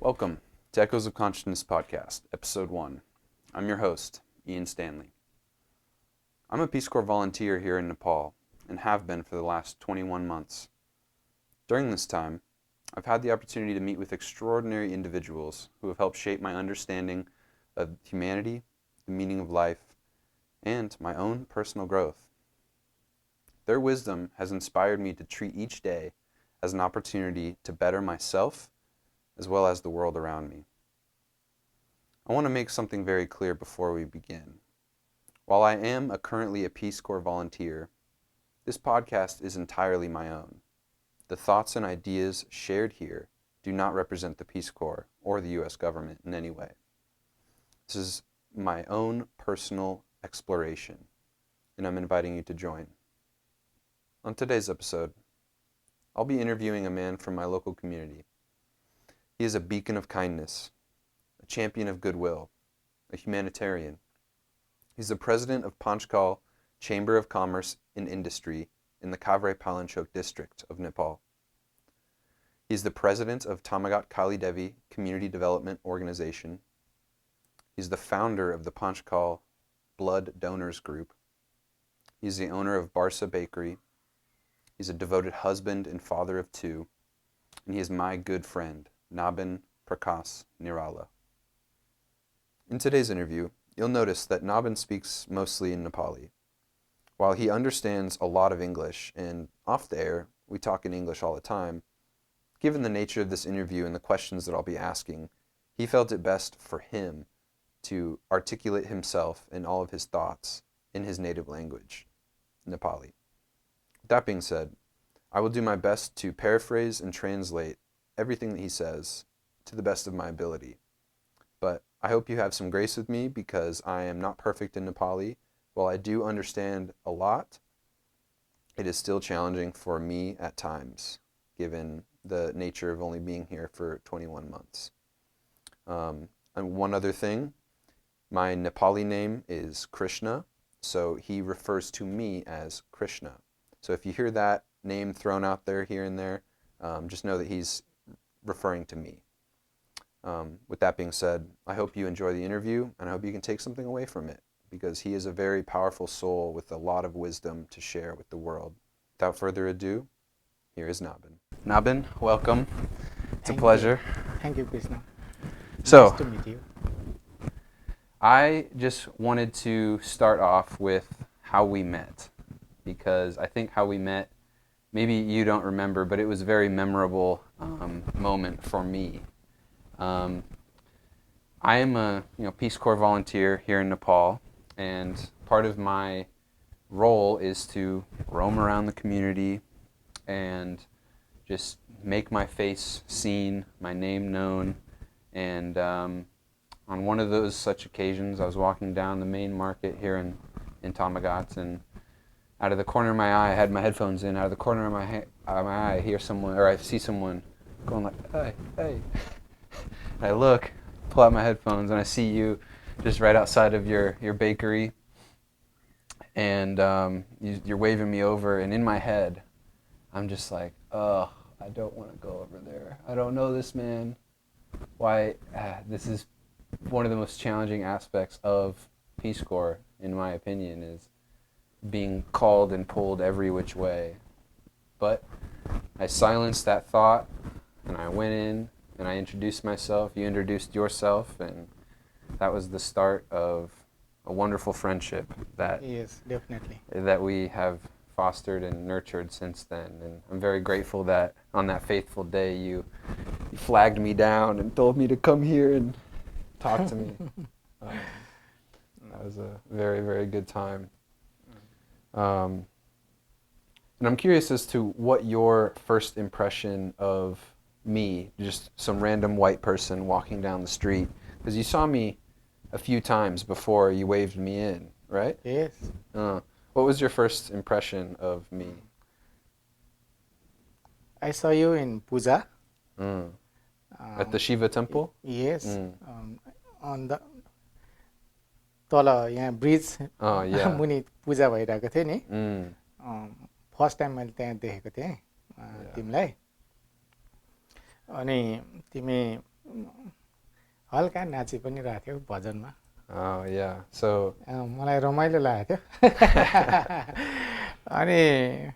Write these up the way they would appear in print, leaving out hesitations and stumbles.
Welcome to Echoes of Consciousness Podcast, Episode 1. I'm your host, Ian Stanley. I'm a Peace Corps volunteer here in Nepal and have been for the last 21 months. During this time, I've had the opportunity to meet with extraordinary individuals who have helped shape my understanding of humanity, the meaning of life, and my own personal growth. Their wisdom has inspired me to treat each day as an opportunity to better myself as well as the world around me. I want to make something very clear before we begin. While I am currently a Peace Corps volunteer, this podcast is entirely my own. The thoughts and ideas shared here do not represent the Peace Corps or the U.S. government in any way. This is my own personal exploration, and I'm inviting you to join. On today's episode, I'll be interviewing a man from my local community. He is a beacon of kindness, a champion of goodwill, a humanitarian. He's the president of Panchkhal Chamber of Commerce and Industry in the Kavre-Palanchok district of Nepal. He's the president of Tamaghat Kalidevi Community Development Organization. He's the founder of the Panchkhal Blood Donors Group. He's the owner of Barsa Bakery. He's a devoted husband and father of 2. And he is my good friend, Nabin, Prakash, Niraula. In today's interview, you'll notice that Nabin speaks mostly in Nepali. While he understands a lot of English, and off the air, we talk in English all the time, given the nature of this interview and the questions that I'll be asking, he felt it best for him to articulate himself and all of his thoughts in his native language, Nepali. That being said, I will do my best to paraphrase and translate everything that he says to the best of my ability. But I hope you have some grace with me because I am not perfect in Nepali. While I do understand a lot, it is still challenging for me at times, given the nature of only being here for 21 months. And one other thing, my Nepali name is Krishna, so he refers to me as Krishna. So if you hear that name thrown out there here and there, just know that he's referring to me. With that being said, I hope you enjoy the interview, and I hope you can take something away from it, because he is a very powerful soul with a lot of wisdom to share with the world. Without further ado, here is Nabin. Nabin, welcome. It's a pleasure. Thank you, Krishna. So, Nice to meet you. I just wanted to start off with how we met, because I think how we met, maybe you don't remember, but it was a very memorable moment for me. I am a Peace Corps volunteer here in Nepal, and part of my role is to roam around the community and just make my face seen, my name known. And on one of those such occasions, I was walking down the main market here in Tamaghat, and out of the corner of my eye, I had my headphones in. Out of the corner of my eye, I hear someone, or I see someone going like, "Hey, hey!" And I look, pull out my headphones, and I see you just right outside of your bakery, and you're waving me over. And in my head, I'm just like, "Oh, I don't want to go over there. I don't know this man. Why? This is one of the most challenging aspects of Peace Corps, in my opinion, is being called and pulled every which way." But I silenced that thought, and I went in, and I introduced myself. You introduced yourself, and that was the start of a wonderful friendship Yes, definitely. that we have fostered and nurtured since then. And I'm very grateful that on that faithful day you flagged me down and told me to come here and talk to me. That was a very, very good time. And I'm curious as to what your first impression of me, just some random white person walking down the street, because you saw me a few times before you waved me in, right? Yes. What was your first impression of me? I saw you in Puja. At the Shiva temple? Yes. On the तल यहाँ bridge मुनि पूजा भइरहेको थियो नि first time मैले त्यहाँ देखेको थिएँ तिमीलाई अनि तिमी हल्का नाची पनि रहेको थियो भजनमा Oh, yeah. So मलाई रमाइलो लागेको थियो अनि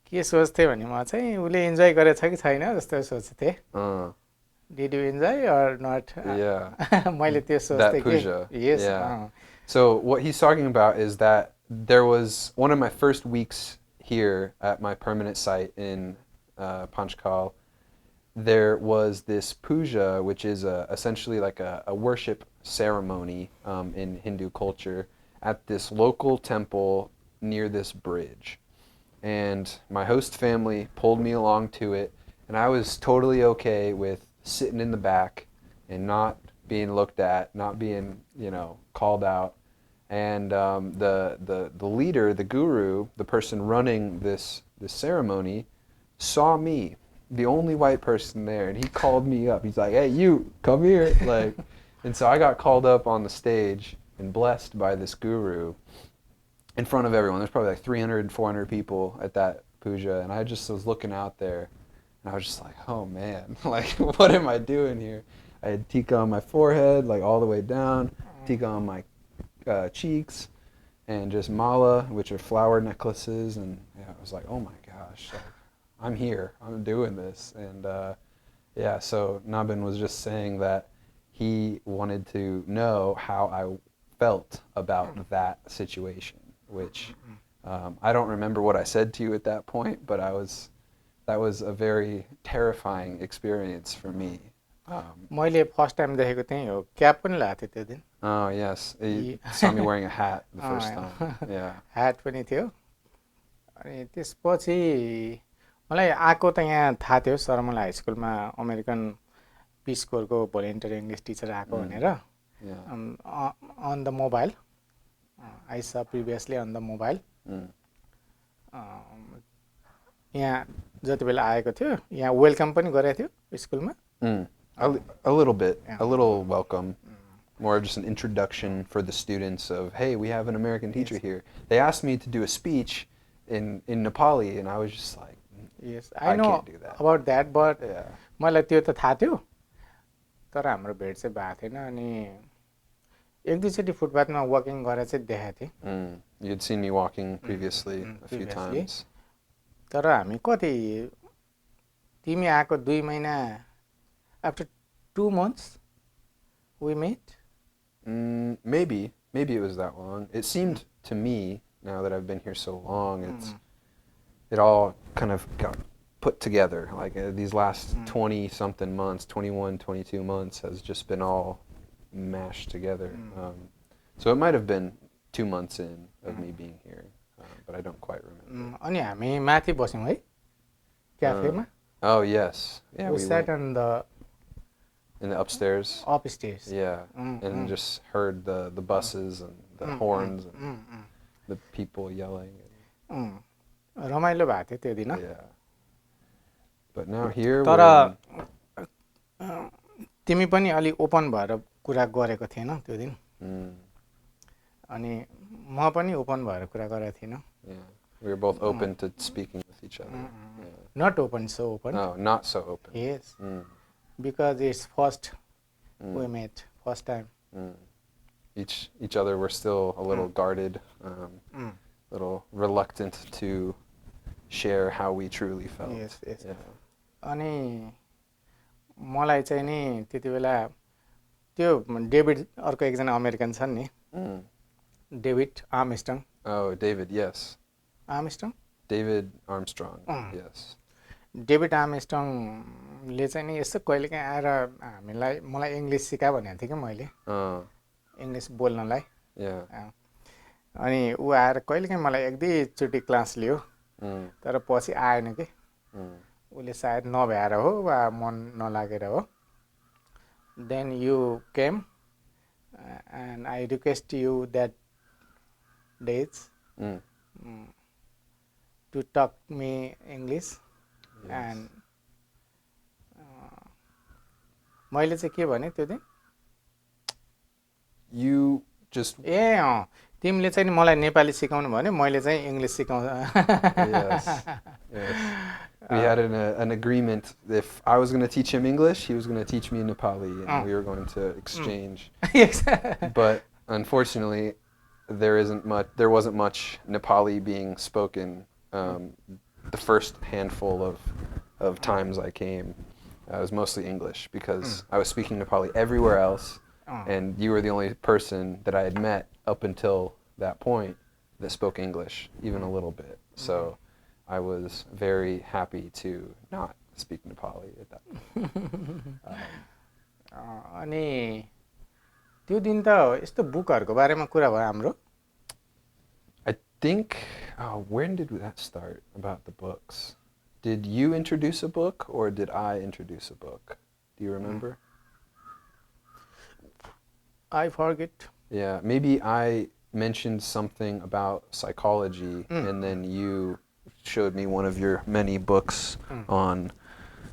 के सोच्थेँ भने म चाहिँ उसले इन्जोय गरेछ कि छैन जस्तो सोच्थेँ Did you enjoy or not? Yeah. मैले त्यो That सोच्थेँ puja. कि yes. Yeah. So what he's talking about is that there was one of my first weeks here at my permanent site in Panchkhal. There was this puja, which is essentially like a worship ceremony in Hindu culture at this local temple near this bridge. And my host family pulled me along to it, and I was totally okay with sitting in the back and not being looked at, not being, called out. And the leader, the guru, the person running this ceremony, saw me, the only white person there, and he called me up. He's like, "Hey, you, come here!" And so I got called up on the stage and blessed by this guru in front of everyone. There's probably like 300, 400 people at that puja, and I just was looking out there, and I was just like, "Oh man, what am I doing here?" I had tika on my forehead, all the way down, tika on my cheeks, and just mala, which are flower necklaces, and I was like, "Oh my gosh, I'm here, I'm doing this." And so Nabin was just saying that he wanted to know how I felt about that situation, which I don't remember what I said to you at that point, but that was a very terrifying experience for me. मैले first time देखेको त्यही हो cap पनि लगाएको थियो त्यो दिन Oh yes, you saw me wearing a hat the first time. Yeah. ह्याट पनि थियो अनि त्यसपछि मलाई आएको त यहाँ थाहा थियो सरमल हाई स्कुलमा अमेरिकन पिस कोरको भोलिन्टियर इङ्ग्लिस टिचर आएको भनेर अन द मोबाइल आई स प्रिभियसली अन द मोबाइल यहाँ जति बेला आएको थियो यहाँ वेलकम पनि गरेको थियो स्कुलमा A little bit, a little welcome, more just an introduction for the students of, hey, we have an American teacher here. They asked me to do a speech in Nepali, and I was just like, yes, I know can't do that. About that, but मलाई त्यो त थाहा थियो तर हाम्रो भेट चाहिँ भएको थिएन अनि एक दुईचोटि फुटपाथमा वकिङ गरेर चाहिँ देखाएको थिएँ You had seen me walking previously a few times. तर हामी कति तिमी आएको 2 महिना after 2 months we met? Maybe it was that long. It seemed to me, now that I've been here so long, it all kind of got put together. These last 20 something months, 21, 22 months has just been all mashed together. So it might have been 2 months in of me being here, but I don't quite remember. अनि हामी माथि बस्यौं है क्याफेमा Oh yes. Yeah, we sat on the in the upstairs. Upstairs. Yeah. And just heard the buses and the horns and the people yelling. रमाइलो भएको थियो त्यो दिन Yeah. But now here तर तिमी पनि अलि ओपन भएर कुरा गरेको थिएन त्यो दिन अनि म पनि ओपन भएर कुरा गरेको थिएन Yeah. We were both open to speaking with each other. Not open, so open. No, not so open. Yes. Because it's first we met, first time. Each other were still a little guarded, little reluctant to share how we truly felt. Yes, yes. Yeah. अनि मलाई चाहिँ नि त्यति बेला त्यो David अर्को एकजना American छन् नि David Armstrong Oh, David, yes. Armstrong David Armstrong, yes. David आर्मस्ट्रङले चाहिँ नि यसो कहिलेकाहीँ आएर हामीलाई मलाई इङ्ग्लिस सिका भनेको थिएँ कि मैले इङ्ग्लिस बोल्नलाई अनि ऊ आएर कहिलेकाहीँ मलाई एक दुईचोटि क्लास लियो तर पछि आएन कि उसले सायद नभ्याएर हो वा मन नलागेर हो then you came and I request you that days to talk me English and मैले चाहिँ के भने त्यो दिन You just तिमीले चाहिँ मलाई नेपाली सिकाउनु भन्यो मैले चाहिँ इङ्ग्लिस सिकाउँछु We had an agreement. If I was going to teach him English, he was going to teach me Nepali, and we were going to exchange. Yes. But unfortunately, there wasn't much Nepali being spoken. The first handful of times I came, it was mostly English because I was speaking Nepali everywhere else, and you were the only person that I had met up until that point that spoke English, even a little bit. So I was very happy to not speak Nepali at that point. अनि त्यो दिन त यस्तो बुकहरुको बारेमा कुरा भयो हाम्रो. I think, when did that start about the books? Did you introduce a book or did I introduce a book? Do you remember? I forget. Yeah, maybe I mentioned something about psychology and then you showed me one of your many books on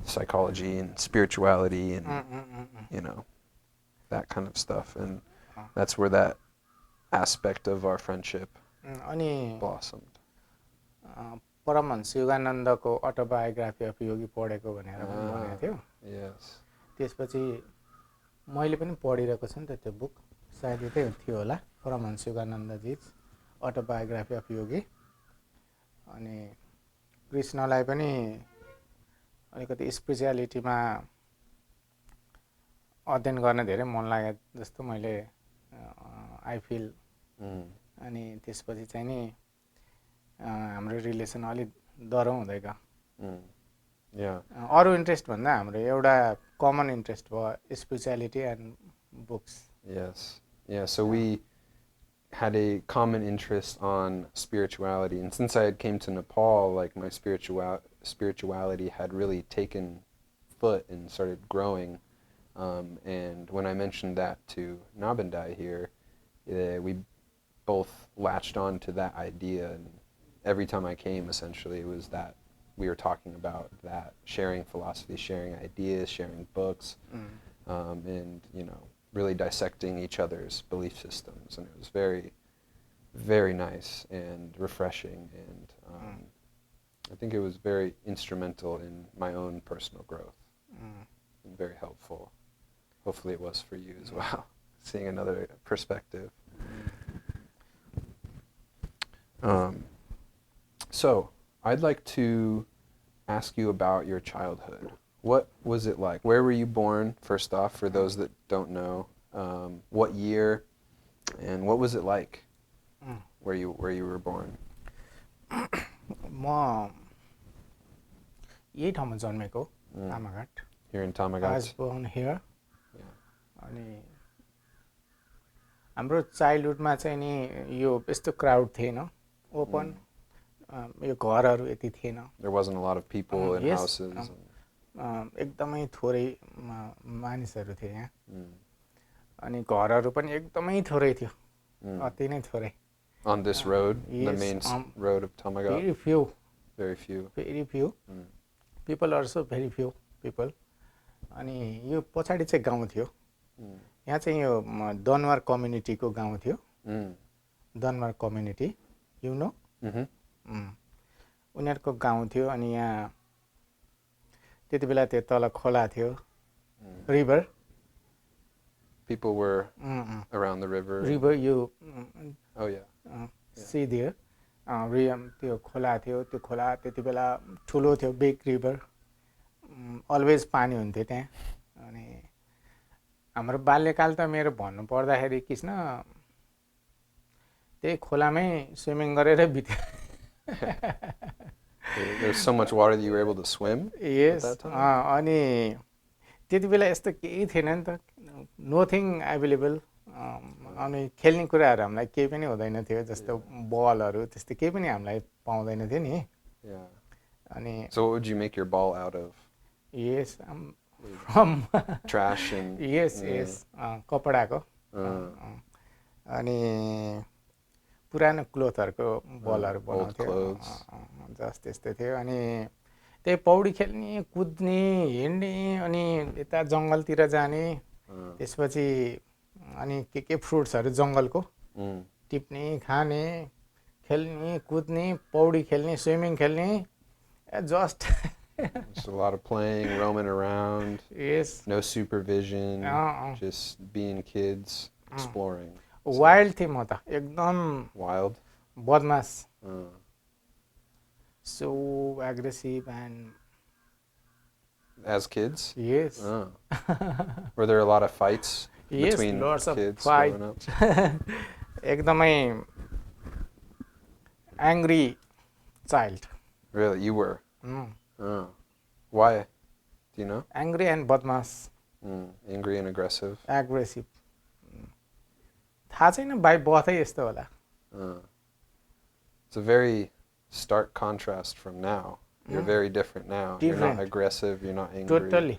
psychology and spirituality and you know, that kind of stuff, and that's where that aspect of our friendship blossomed. Paramahansa योगानन्दको autobiography of Yogi पढेको भनेर पनि भनेको थियो. Yes. त्यसपछि मैले पनि पढिरहेको छु नि त त्यो बुक, सायद त्यही थियो होला, परमहंस योगानन्दजी अटोबायोग्राफी अफ योगी. अनि कृष्णलाई पनि अलिकति स्पिरिचुअलिटीमा अध्ययन गर्न धेरै मन लाग्यो जस्तो मैले आई फिल. अनि त्यसपछि चाहिँ नि हाम्रो रिलेसन अलिक डह्रो हुँदै गयो. अरू इन्ट्रेस्ट भन्दा हाम्रो एउटा कमन इन्ट्रेस्ट भयो spirituality end books. Yes. Yeah, so we had a common interest on spirituality, and since I came to Nepal, like my spirituality had really taken foot and started growing. And when I mentioned that to Nabin here, we both latched on to that idea, and every time I came, essentially, it was that we were talking about that, sharing philosophy, sharing ideas, sharing books, and, you know, really dissecting each other's belief systems. And it was very, very nice and refreshing, and I think it was very instrumental in my own personal growth and very helpful. Hopefully it was for you as well, seeing another perspective. So I'd like to ask you about your childhood. What was it like? Where were you born, first off, for those that don't know? What year? And what was it like where you were born? म यही ठाउँमा जन्मेको, Tamaghat. Here in Tamaghat. I was born here. अनि हाम्रो चाइल्डहुडमा चाहिँ नि यो यस्तो crowd थिएन, ओपन यो घरहरू यति थिएन. There wasn't a lot of people in houses. एकदमै थोरै मानिसहरू थिए यहाँ. अनि घरहरू पनि एकदमै थोरै थियो, अति नै थोरै. On this road, the main road of Tamaghat? Very few. Very few. Very few. People also very few people. अनि यो पछाडि चाहिँ गाउँ थियो. यहाँ चाहिँ यो दनवार कम्युनिटीको गाउँ थियो. Danwar community, you know? उनीहरूको गाउँ थियो. अनि यहाँ त्यति बेला त्यो तल खोला थियो, river. People were around the river. River, you oh yeah. See there. त्यो खोला थियो, त्यो खोला त्यति बेला ठुलो थियो, बिग रिभर. अलवेज पानी हुन्थ्यो त्यहाँ. अनि हाम्रो बाल्यकाल त मेरो भन्नु पर्दाखेरि कृष्ण त्यही खोलामै स्विमिङ गरेर बित्यो. There's so much water that you were able to swim? Yes. At that time? अनि त्यति बेला यस्तो केही थिएन नि त, नथिङ एभाइलेबल. अनि खेल्ने कुराहरू हामीलाई केही पनि हुँदैन थियो, जस्तो बलहरू त्यस्तो केही पनि हामीलाई पाउँदैन थियो नि. अनि So what would you make your ball out of? Yes, from trash and yes, कपडाको. अनि पुरानो क्लोथहरूको बलहरू बनाउँथ्यो, जस्ट त्यस्तै थियो. अनि त्यही पौडी खेल्ने, कुद्ने, हिँड्ने, अनि यता जङ्गलतिर जाने. त्यसपछि अनि के फ्रुट्सहरू जङ्गलको टिप्ने, खाने, खेल्ने, कुद्ने, पौडी खेल्ने, स्विमिङ खेल्ने, just Just a lot of playing, roaming around. Yes. No supervision. Just being kids, exploring. Wild थिएँ म त एकदम Wild? बदमास. So aggressive and as kids? Yes. Were there a lot of fights yes, between lots of kids fight. growing up? एकदमै angry child. Really? You were? Why? Do you know? Angry and बदमास. Angry and aggressive? Aggressive. थाहा छैन by बर्थै यस्तो होला. It's a very stark contrast from now. You're very different now. Different. You're not aggressive, you're not angry. Totally.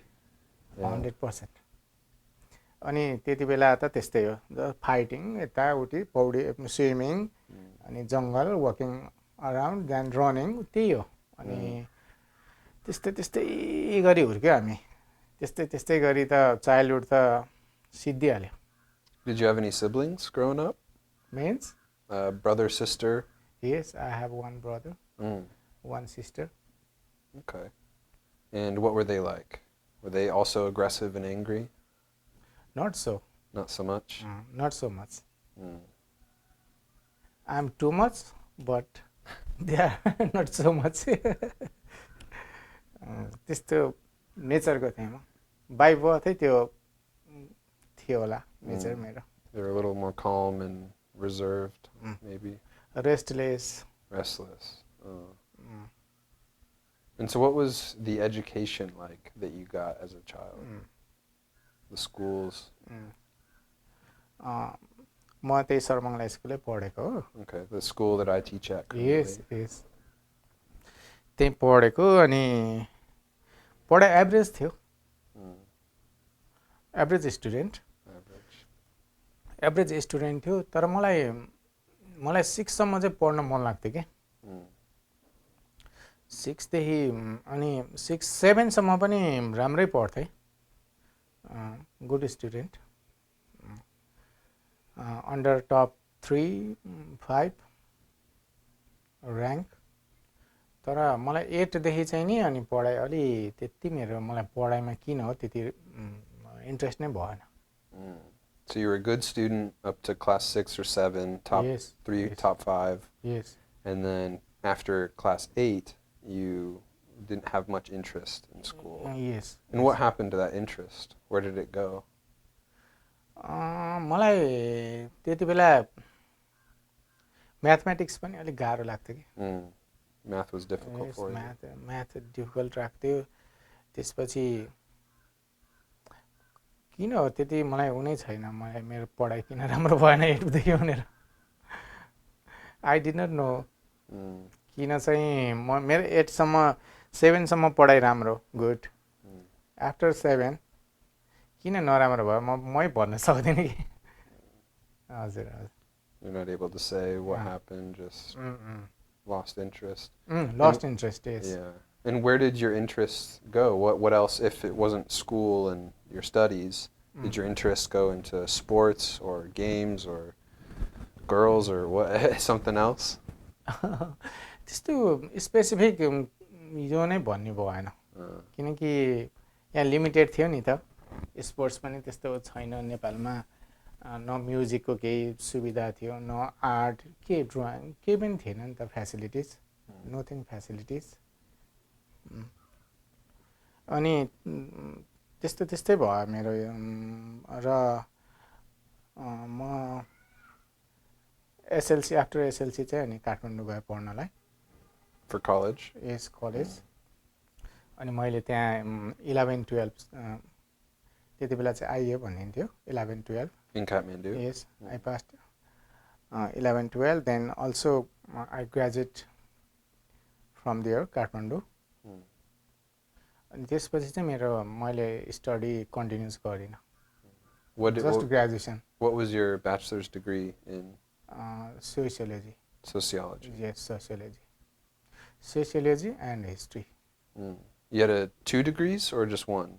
100%. अनि त्यति बेला त त्यस्तै हो फाइटिङ यताउति पौडी स्विमिङ अनि जङ्गल वकिङ अराउन्ड देन रनिङ त्यही हो. अनि त्यस्तै त्यस्तै गरी हुर्क्यो हामी. त्यस्तै त्यस्तै गरी त चाइल्डहुड त सिद्धिहाल्यो. Did you have any siblings growing up? Means? Brother, sister? Yes, I have one brother, one sister. Okay. And what were they like? Were they also aggressive and angry? Not so. Not so much? Not so much. I'm too much, but they are not so much. त्यस्तो नेचरको थिएँ म. By बर्थै त्यो थियो होला nature मेरो. They're a little more calm and reserved, maybe. Restless. Restless. And so what was the education like that you got as a child? The schools? म त्यही सर्मङ्गला स्कुलै पढेको हो. Okay, the school that I teach at. Yes, yes. त्यही पढेको अनि पढाइ average थियो. Average student. Average student थियो तर मलाई 6 सम्म चाहिँ पढ्न मन लाग्थ्यो के. 6 देखि अनि 6 7 सम्म पनि राम्रै पढ्थेँ. Good student. अन्डर टप 3 5 र्याङ्क. तर मलाई 8 देखि चाहिँ नि अनि पढाइ अलि त्यति मेरो मलाई पढाइमा किन हो त्यति इन्ट्रेस्ट नै भएन. So you were a good student up to class 6 or 7, top 3, top 5. Yes. And then after class 8, you didn't have much interest in school. Yes. And what happened to that interest? Where did it go? मलाई त्यति बेला mathematics पनि अलिक गाह्रो लाग्थ्यो कि. Math was difficult for you. Math difficult लाग्थ्यो. त्यसपछि किन हो त्यति मलाई हुनै छैन. मलाई मेरो पढाइ किन राम्रो भएन 8 देखि भनेर. आई डिड नट नो किन चाहिँ मेरो 8 सम्म 7 सम्म पढाइ राम्रो गुड. आफ्टर 7 किन नराम्रो भयो मै भन्न सक्दिनँ कि. हजुर हजुर. You're not able to say what happened, just lost interest. Lost interest, yes. Yeah. And where did your interests go? What else, if it wasn't school and your studies, did your interests go into sports or games or girls or what something else? त्यस्तो specific यो नै भन्ने भएन. किनकि यहाँ limited थियो नि त. Sports पनि त्यस्तो छैन नेपालमा. न म्युजिकको केही सुविधा थियो न आर्ट के ड्रइङ केही पनि थिएन नि त फ्यासिलिटिज. Nothing facilities. अनि त्यस्तै भयो मेरो. र म एसएलसी आफ्टर एसएलसी चाहिँ अनि काठमाडौँ गएँ पढ्नलाई. For college? Yes, college. अनि मैले त्यहाँ 11 12 त्यति बेला चाहिँ आइए भनिन्थ्यो 11 12. In Kathmandu? Yes, I passed 11 12. Then also I graduate from there, Kathmandu. अनि त्यसपछि चाहिँ मेरो मैले स्टडी कन्टिन्युस गरिनँ. Just graduation. What was your bachelor's degree in? Sociology. Sociology. Yes, sociology. Sociology and history. You had 2 degrees or just 1?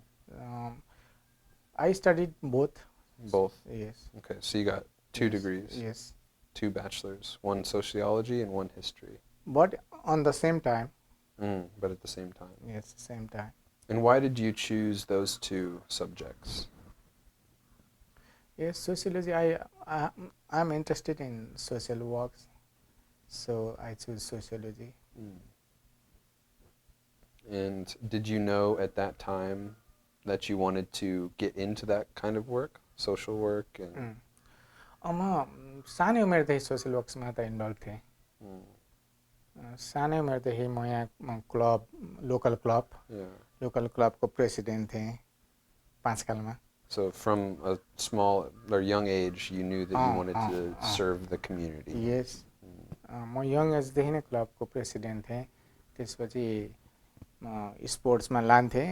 I studied both. Both? Yes. Okay, so you got 2 degrees. Yes. 2 bachelors, 1 sociology and 1 history. But on the same time, But at the same time. Yes, same time. And why did you choose those two subjects? Yes, sociology. I'm interested in social works, so I choose sociology. And did you know at that time that you wanted to get into that kind of work, social work? And म सानै उमेरदेखि social वर्क्समा त involve थिएँ सानै उमेरदेखि म यहाँ club local क्लबको president थिएँ पाँचखालमा. So from a small or young age, you knew that you wanted to serve the community. Yes. म यङ एजदेखि नै क्लबको प्रेसिडेन्ट थिएँ. त्यसपछि स्पोर्ट्समा लान्थेँ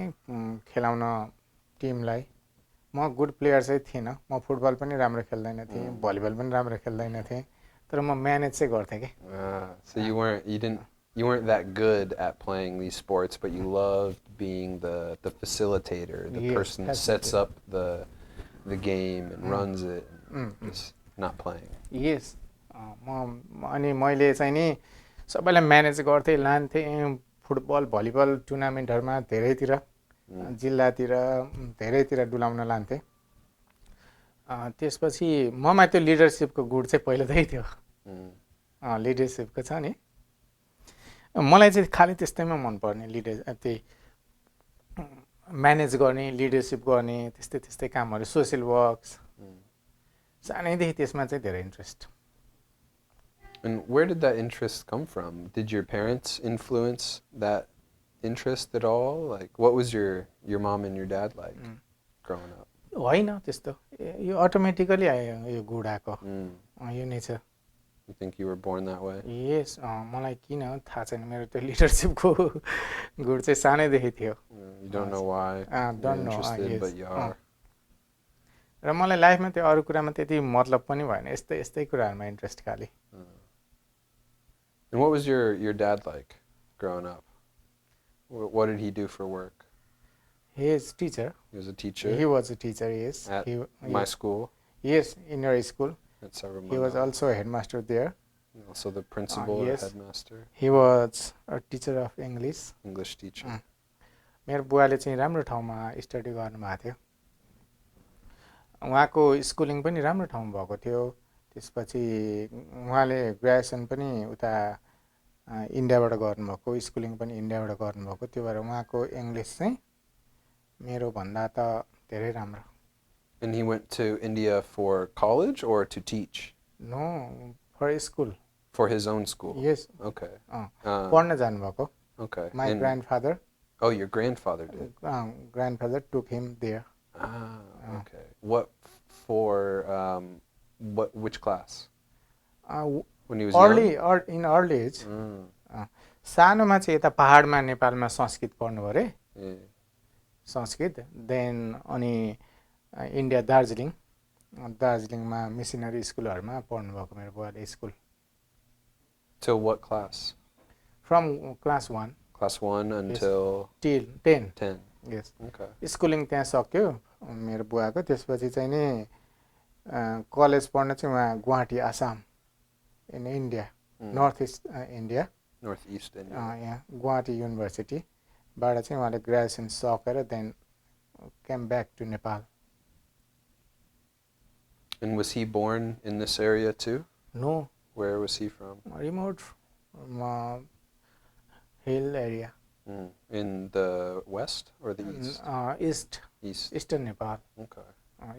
खेलाउन टिमलाई. म गुड प्लेयर चाहिँ थिइनँ. म फुटबल पनि राम्रो खेल्दैन थिएँ, भलिबल पनि राम्रो खेल्दैन थिएँ, तर म म्यानेज चाहिँ गर्थेँ के. So you weren't that good at playing these sports, but you loved being the facilitator, the person who sets up the game and runs it, just not playing. Yes. अनि मैले चाहिँ नि सबैलाई म्यानेज गर्थेँ, लान्थेँ football volleyball टुर्नामेन्टहरूमा धेरैतिर जिल्लातिर धेरैतिर डुलाउन लान्थेँ. त्यसपछि mama त्यो लिडरसिपको गुण चाहिँ पहिलेदेखि थियो. लिडरसिपको छ नि. मलाई चाहिँ खालि त्यस्तैमा मनपर्ने त्यही म्यानेज गर्ने लिडरसिप गर्ने त्यस्तै कामहरू सोसियल वर्क्स सानैदेखि त्यसमा चाहिँ धेरै interest. And where did that interest come from? Did your parents influence that interest at all? Like, what was your mom and your dad like growing up? होइन त्यस्तो यो अटोमेटिकली आयो यो गुड आएको यो नै छ. You think you were born that way? Yes. मलाई किन थाहा छैन मेरो त्यो लिडरसिपको गुड चाहिँ सानैदेखि थियो. You don't know why you're interested, but you are. र मलाई लाइफमा त्यो अरू कुरामा त्यति मतलब पनि भएन. यस्तै कुराहरूमा इन्ट्रेस्ट खाली. And what was your dad like growing up? What did he do for work? He is teacher. He was a teacher? He was a teacher, yes. At my school? Yes, in your school. At Saramana. He was also a headmaster there. Also the principal or headmaster? He was a teacher of English. English teacher. मेरो बुवाले चाहिँ राम्रो ठाउँमा study गर्नुभएको थियो. उहाँको schooling पनि राम्रो ठाउँमा भएको थियो. त्यसपछि उहाँले ग्रेजुएसन पनि उता इन्डियाबाट गर्नुभएको, स्कुलिङ पनि इन्डियाबाट गर्नुभएको. त्यो भएर उहाँको इङ्ग्लिस चाहिँ मेरो भन्दा त धेरै राम्रो. And he went to India for college or to teach? No, for school. For his own school? Yes. Okay. पढ्न जानुभएको. Okay. My grandfather. Oh, your grandfather did? Grandfather took him there. Okay. What for, which class? When he was young? In early age. सानोमा चाहिँ यता पहाडमा नेपालमा संस्कृत पढ्नु भयो रे. संस्कृत. देन अनि इन्डिया दार्जिलिङमा मिसनरी स्कुलहरूमा पढ्नु भएको मेरो बुवाले school. Till what class? From class 1. Class 1 until? Till 10. 10. Yes. Okay. Schooling त्यहाँ सक्यो मेरो बुवाको. त्यसपछि चाहिँ नि कलेज पढ्न चाहिँ उहाँ Guwahati Assam in India north east India. North East India. यहाँ गुवाहाटी युनिभर्सिटीबाट चाहिँ उहाँले ग्रेजुएसन सकेर then came back to Nepal. And was he born in this area too? No. Where was he from? Remote hill area. In the west or the east? East. East. Eastern Nepal. Okay.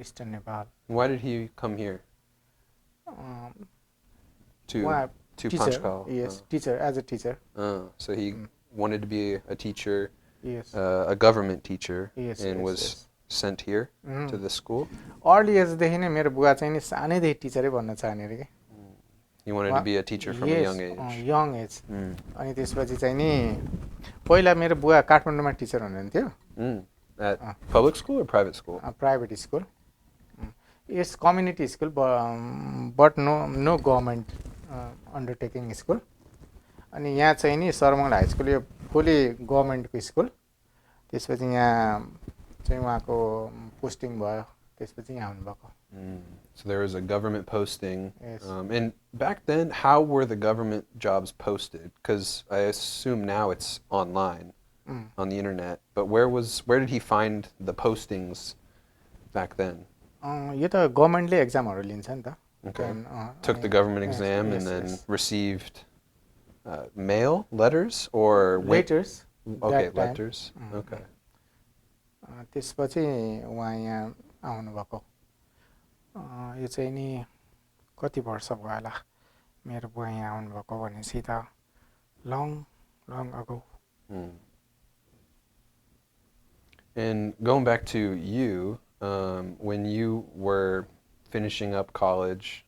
Eastern Nepal. Why did he come here? To Panchkhal? Yes, teacher, as a teacher. So he wanted to be a teacher, yes, a government teacher, yes, and was sent here to the school? Early एजदेखि नै मेरो बुवा चाहिँ नि सानैदेखि टिचरै बन्न चाहने रे के. He wanted to be a teacher from a young age. Young age. अनि त्यसपछि चाहिँ नि पहिला मेरो बुवा काठमाडौँमा टिचर हुनुहुन्थ्यो. At public school or private school? Private school. It's community school, but no government undertaking school. अनि यहाँ चाहिँ नि सरमंगल हाई स्कुल यो फुली गभर्नमेन्टको स्कुल. त्यसपछि यहाँ चाहिँ उहाँको पोस्टिङ भयो त्यसपछि यहाँ आउनुभएको. So there was a government posting. Yes. And back then, how were the government jobs posted? Because I assume now it's online on the internet. But where did he find the postings back then? यो त गभर्मेन्टले एक्जामहरू लिन्छ नि त. Okay. Took the government exam and then received mail, letters, or letters. Okay, letters. Okay. त्यसपछि उहाँ यहाँ आउनुभएको. यो चाहिँ नि कति वर्ष भयो होला मेरो बुवा यहाँ आउनुभएको भनेपछि त long ago. And going back to you, when you were finishing up college,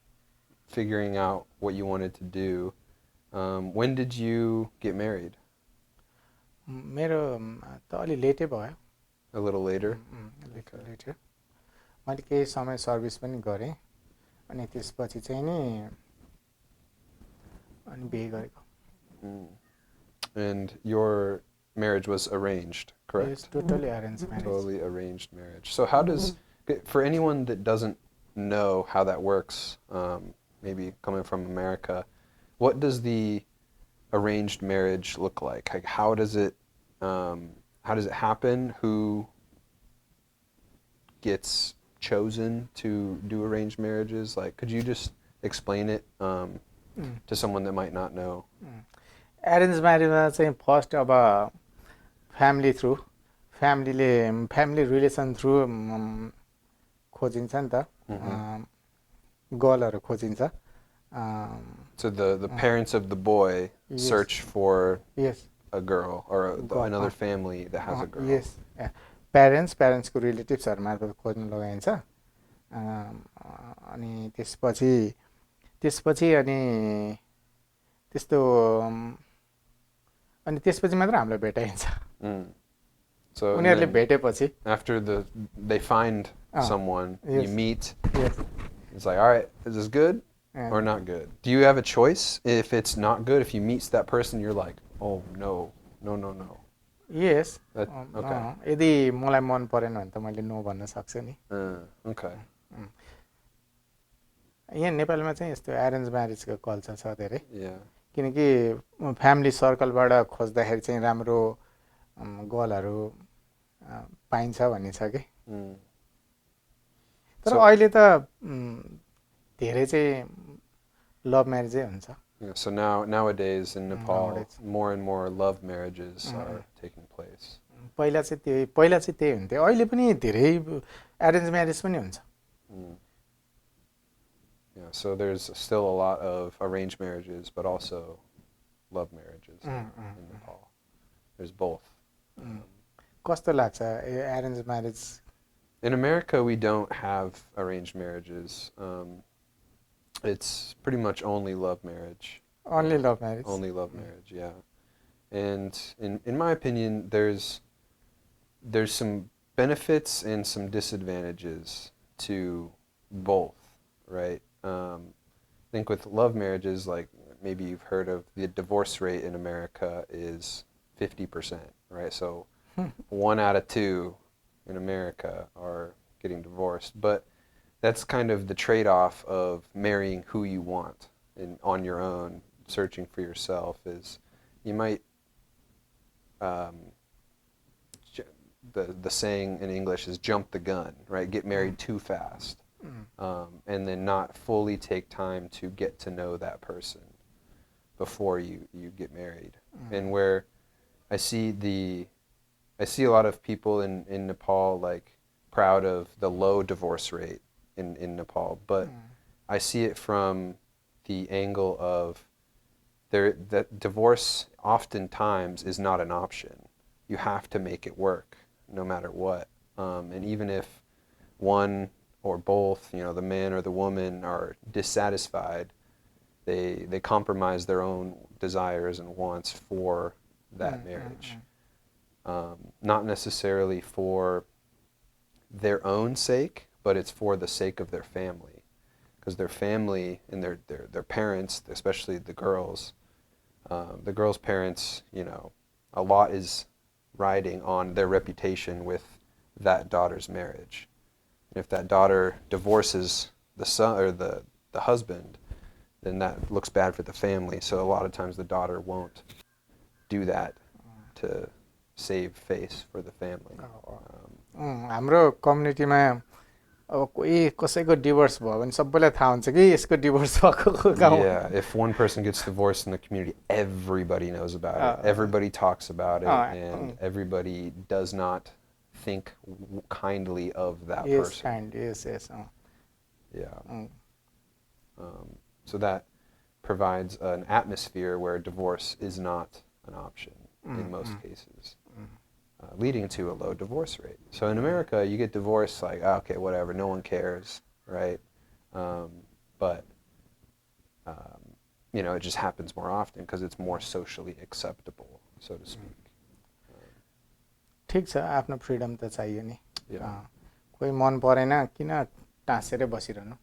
figuring out what you wanted to do, when did you get married? मेरो त अलि लेटै भयो. A little later? Later. मैले केही समय सर्भिस पनि गरेँ अनि त्यसपछि चाहिँ नि अनि बिहे गरेको. And your marriage was arranged, correct? Yes, totally arranged marriage. Totally arranged marriage. So how does, for anyone that doesn't know how that works, maybe coming from America, what does the arranged marriage look like? Like how does it happen? Who gets chosen to do arranged marriages? Like, could you just explain it to someone that might not know? Arranged marriage चाहिँ first अब family through family relation through खोजिन्छ नि त. गर्लहरू खोजिन्छ. So the parents of the boy search for a girl or another family that has a girl. Yes. प्यारेन्ट्सको रिलेटिभ्सहरू मार्फत खोज्नु लगाइन्छ. अनि त्यसपछि अनि त्यसपछि मात्र हामीलाई भेटाइन्छ. So उनीहरूले भेटेपछि after they find someone, you meet. It's like, all right, is this good or not good? Do you have a choice? If it's not good, if you meet that person, you're like, oh no. Yes. Okay. यदि मलाई मन परेन भने त मैले no भन्न सक्छु नि. Okay. यहाँ नेपालमा चाहिँ यस्तो एरेन्ज म्यारेजको कल्चर छ धेरै. किनकि फ्यामिली सर्कलबाट खोज्दाखेरि चाहिँ राम्रो गर्लहरू पाइन्छ भन्ने छ कि. तर अहिले त धेरै चाहिँ लभ म्यारेजै हुन्छ. So nowadays in Nepal, more and more love marriages are taking place. पहिला चाहिँ त्यही हुन्थ्यो. अहिले पनि धेरै एरेन्ज म्यारेज पनि हुन्छ. Yeah, so there's still a lot of arranged marriages, but also love marriages in Nepal. There's both. कस्तो लाग्छ arrange marriage? In America, we don't have arranged marriages. It's pretty much only love marriage. Only love marriage? Only love marriage, yeah. And in my opinion, there's some benefits and some disadvantages to both, right? I think with love marriages, like maybe you've heard of the divorce rate in America is 50%, right? So 1 out of 2 in America are getting divorced. But that's kind of the trade-off of marrying who you want and on your own, searching for yourself, is you might, the saying in English is jump the gun, right? Get married too fast. And then not fully take time to get to know that person before you get married. And where I see a lot of people in Nepal like proud of the low divorce rate in Nepal, but I see it from the angle of that divorce oftentimes is not an option. You have to make it work no matter what. And even if one or both, the man or the woman, are dissatisfied, they compromise their own desires and wants for that marriage. Not necessarily for their own sake, but it's for the sake of their family. Because their family and their parents, especially the girls' parents, a lot is riding on their reputation with that daughter's marriage. If that daughter divorces the son or the husband, then that looks bad for the family. So a lot of times the daughter won't do that to save face for the family. हाम्रो कम्युनिटीमा अब कोही कसैको divorce भयो भने सबैलाई थाहा हुन्छ कि यसको डिभोर्स भएको गाउँ. Yeah, if one person gets divorced in the community, everybody knows about it. Everybody talks about it, and everybody does not think kindly of that person. Yes. Yeah. So that provides an atmosphere where divorce is not an option in most cases, leading to a low divorce rate. So in America, you get divorced like, okay, whatever, no one cares, right? But it just happens more often because it's more socially acceptable, so to speak. ठिक छ, आफ्नो freedom त चाहियो नि. कोही मन परेन किन टाँसेरै बसिरहनु.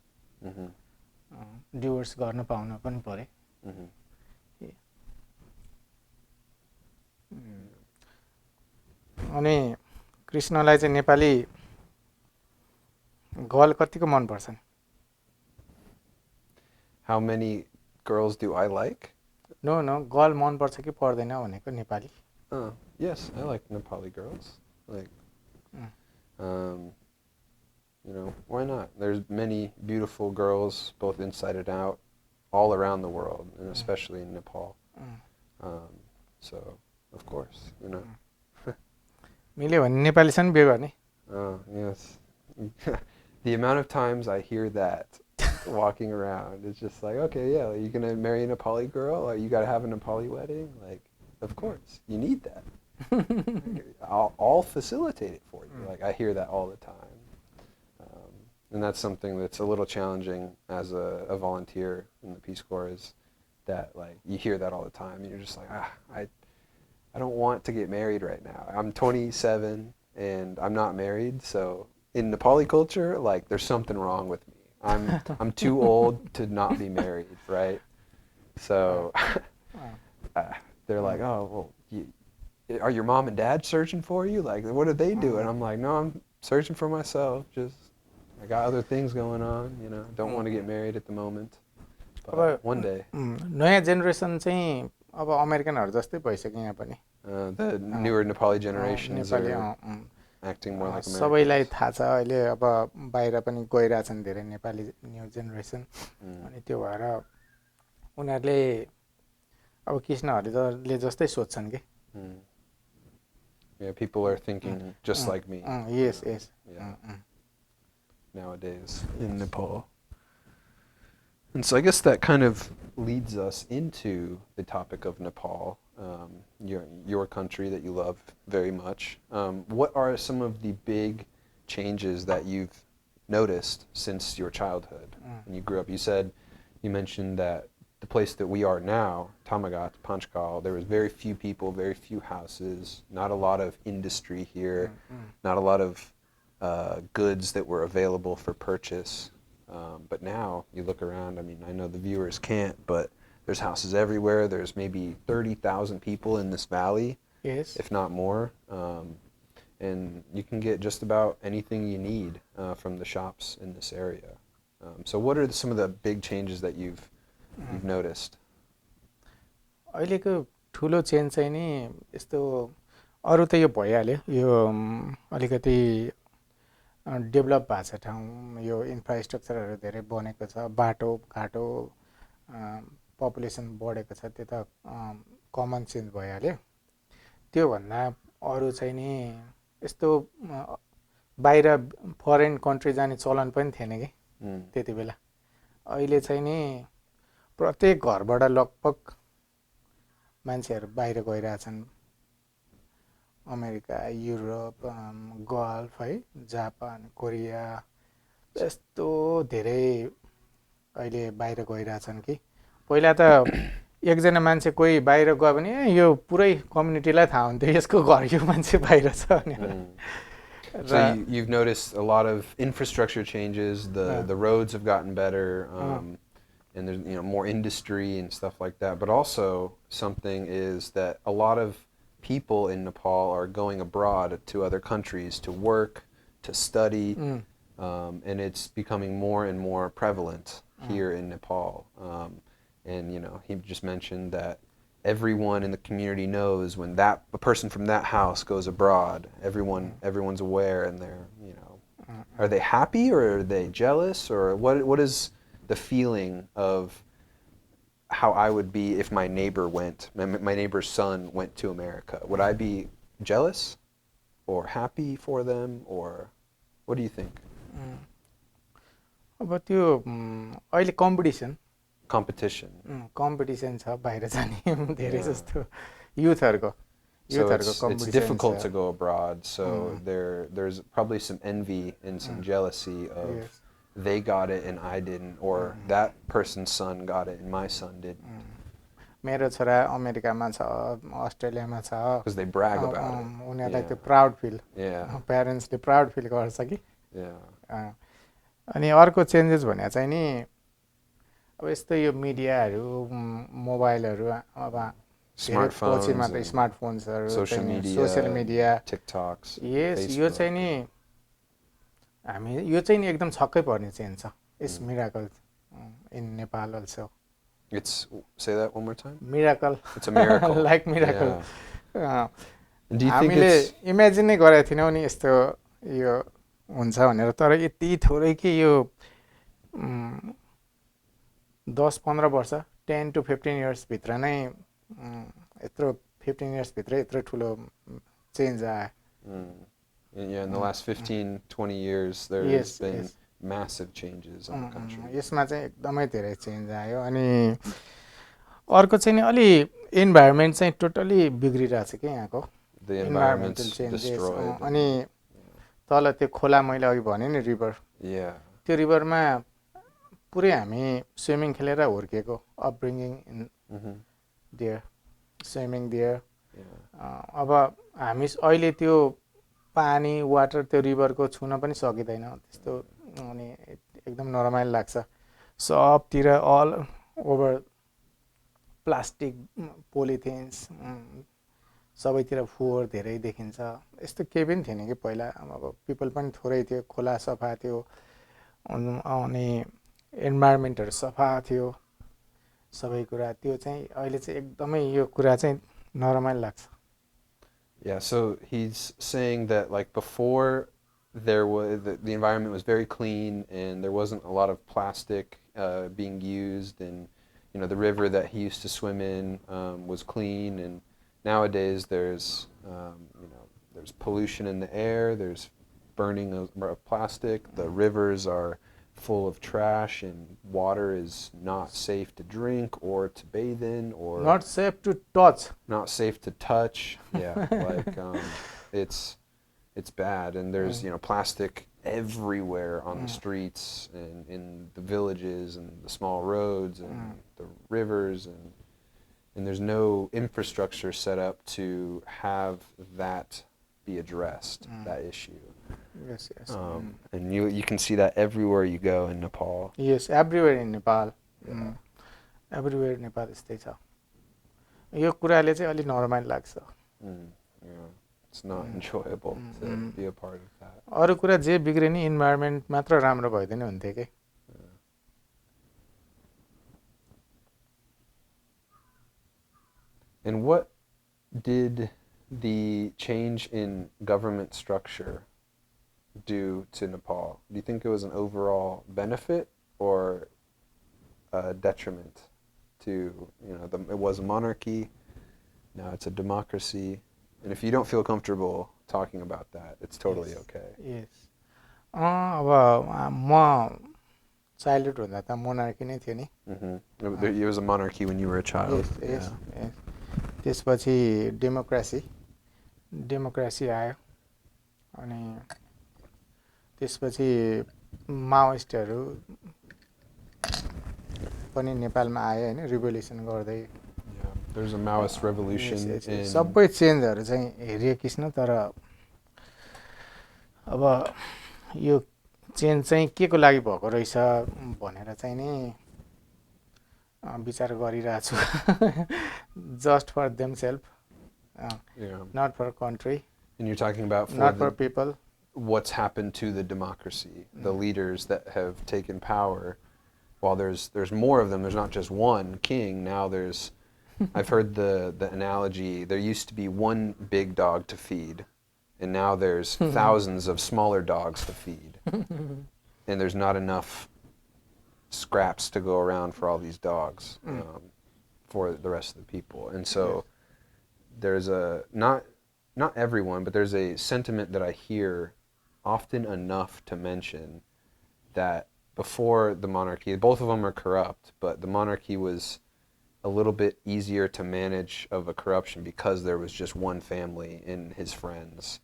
डिभोर्स गर्न पाउन पनि पर्यो. अनि कृष्णलाई चाहिँ नेपाली गर्ल कतिको मन पर्छन्? How many girls do I like? No, girl मन पर्छ कि पर्दैन भनेको Nepali. Yes, I like Nepali girls. Like, why not? There's many beautiful girls, both inside and out, all around the world, and especially in Nepal. So, of course, मिल्यो भने नेपालीसँग बिहे गर्ने. Yes. The amount of times I hear that walking around, it's just like, okay, yeah, are you going to marry a Nepali girl? Or you got to have a Nepali wedding? Like, of course, you need that. I'll facilitate it for you. Like, I hear that all the time. And that's something that's a little challenging as a volunteer in the Peace Corps, is that, like, you hear that all the time. And you're just like, I don't want to get married right now. I'm 27 and I'm not married. So in Nepali culture, like, there's something wrong with me. I'm too old to not be married, right? So they're like, oh, well, are your mom and dad searching for you? Like, what do they do? And I'm like, no, I'm searching for myself. Just, I got other things going on, don't want to get married at the moment. But one day. नयाँ generation चाहिँ अब अमेरिकनहरु जस्तै भइसक्यो यहाँ पनि. The newer Nepali generations are acting more like Americans. सबैलाई थाहा छ अहिले, अब बाहिर पनि गइराछन् धेरै नेपाली न्यू जेनेरेसन. अनि त्यो भएर उनीहरुले अब कृष्णहरुले जस्तै सोच्छन् के. Yeah, people are thinking just like me. Yes. Yeah. Nowadays in Nepal. And so I guess that kind of leads us into the topic of Nepal, your country that you love very much. What are some of the big changes that you've noticed since your childhood when you grew up? You mentioned that the place that we are now, Tamaghat, Panchkhal, there was very few people, very few houses, not a lot of industry here, not a lot of goods that were available for purchase. But now you look around, I mean, I know the viewers can't, but there's houses everywhere. There's maybe 30,000 people in this valley, if not more. And you can get just about anything you need from the shops in this area. So what are some of the big changes that you've noticed? अहिलेको ठुलो change चाहिँ नि यस्तो अरु त यो भइहाल्यो, यो अलिकति develop भएको छ ठाउँ, यो इन्फ्रास्ट्रक्चरहरु धेरै बनेको छ, बाटो घाटो, पपुलेसन बढेको छ, त्यो त कमन सेन्स भइहाल्यो. त्यो भन्दा अरु चाहिँ नि यस्तो बाहिर फरेन कन्ट्री जाने चलन पनि थिएन के त्यति बेला. अहिले चाहिँ नि प्रत्येक घरबाट लगभग मान्छेहरु बाहिर गइराछन्. अमेरिका, युरोप, गल्फ है, जापान, कोरिया, यस्तो धेरै अहिले बाहिर गइराछन् कि. पहिला त एकजना मान्छे कोही बाहिर गयो भने यो पुरै कम्युनिटीलाई थाहा हुन्थ्यो यसको घर यो मान्छे बाहिर छ भनेर. So you've noticed a lot of infrastructure changes, the roads have gotten better, and there's more industry and stuff like that. But also something is that a lot of people in Nepal are going abroad to other countries to work, to study, and it's becoming more and more prevalent here in Nepal. And he just mentioned that everyone in the community knows when a person from that house goes abroad. Everyone's aware, and they're are they happy or are they jealous, or what is the feeling of how I would be if my neighbor's son went to America? Would I be jealous or happy for them, or what do you think? अब त्यो अहिले competition छ बाहिर जाने धेरै जस्तो युथहरुको competition. It's difficult to go abroad, so there's probably some envy and some jealousy of they got it and I didn't, or that person's son got it and my son didn't. मेरो छोरा अमेरिकामा छ, अस्ट्रेलियामा छ, because they brag about it. उनीहरुलाई त्यो proud feel, प्यारेन्ट्सले proud feel गर्छ कि. अनि अर्को चेन्जेस भने चाहिँ नि अब यस्तो यो मिडियाहरु, मोबाइलहरु, अब स्मार्टफोन्सहरु, सोशल मिडिया, टिकटक्स, यो चाहिँ नि यो चाहिँ नि एकदम छक्कै पर्ने चेन्ज छ. It's miracle in Nepal also. Say that one more time. Miracle. It's a miracle. Like miracle. Do you think it's imagine नै गरेको थिएनौ नि यस्तो यो हुन्छ भनेर, तर यति थोरै कि यो 10-15 वर्ष 10 to 15 years भित्र नै यत्रो 15 years भित्र यत्रो ठुलो चेन्ज आयो. In the last 15-20 years there's been massive changes in the country. यसमा चाहिँ एकदमै धेरै चेन्ज आयो. अनि अर्को चाहिँ नि अलि इन्भाइरोन्मेन्ट चाहिँ टोटली बिग्रिरहेछ के यहाँको. The environment's destroyed. अनि तल त्यो खोला मैले अघि भने नि रिभर, त्यो रिभरमा पुरै हामी स्विमिङ खेलेर हुर्केको, upbringing in there, swimming there. अब हामी अहिले त्यो पानी वाटर त्यो रिभरको छुन पनि सकिँदैन त्यस्तो. अनि एकदम नरमाइलो लाग्छ. सबतिर अल ओभर प्लास्टिक, पोलिथिन्स, सबैतिर फोहोर धेरै देखिन्छ. यस्तो केही पनि थिएन कि पहिला. अब पिपल पनि थोरै थियो, खोला सफा थियो, अनि इन्भाइरोन्मेन्टहरु सफा थियो, सबै कुरा. त्यो चाहिँ अहिले चाहिँ एकदमै यो कुरा चाहिँ नरमाइलो लाग्छ. Yeah, so he's saying that like before there was the environment was very clean and there wasn't a lot of plastic being used, and the river that he used to swim in was clean, and nowadays there's there's pollution in the air, there's burning of plastic, the rivers are full of trash, and water is not safe to drink or to bathe in, or not safe to touch. Not safe to touch. Yeah, like it's bad, and there's plastic everywhere on the streets and in the villages and the small roads and the rivers, and there's no infrastructure set up to have that be addressed, that issue. Yes. And you can see that everywhere you go in Nepal. Yes, everywhere in Nepal. Everywhere in Nepal यस्तै छ. यो कुराले चाहिँ अलि नरमाइलो लाग्छ. It's not enjoyable to be a part of that. अरु कुरा जे बिग्रे नि environment मात्र राम्रो भइदिने हुन्थ्यो के. And what did the change in government structure do to Nepal? Do you think it was an overall benefit or a detriment to, it was a monarchy, now it's a democracy, and if you don't feel comfortable talking about that, it's totally okay. Yes. अब म childhood हुँदा त monarchy नै थियो नि. It was a monarchy when you were a child. Yes. त्यसपछि democracy आयो, अनि त्यसपछि माओइस्टहरु पनि नेपालमा आए हैन, रिभोल्युसन गर्दै. There's a Maoist revolution. सबै चेन्जहरु चाहिँ हेरिए किस्न, तर अब यो चेन्ज चाहिँ के को लागि भएको रहेछ भनेर चाहिँ नि विचार गरिरहेको छु. Just for themselves, not for country. And you're talking about not for people. what's happened to the democracy, the leaders that have taken power. While there's more of them, there's not just one king. Now there's, I've heard the analogy, there used to be one big dog to feed, and now there's thousands of smaller dogs to feed. And there's not enough scraps to go around for all these dogs, for the rest of the people. And so there's a, not everyone, but there's a sentiment that I hear often enough to mention that before the monarchy, both of them are corrupt, but the monarchy was a little bit easier to manage of a corruption because there was just one family and his friends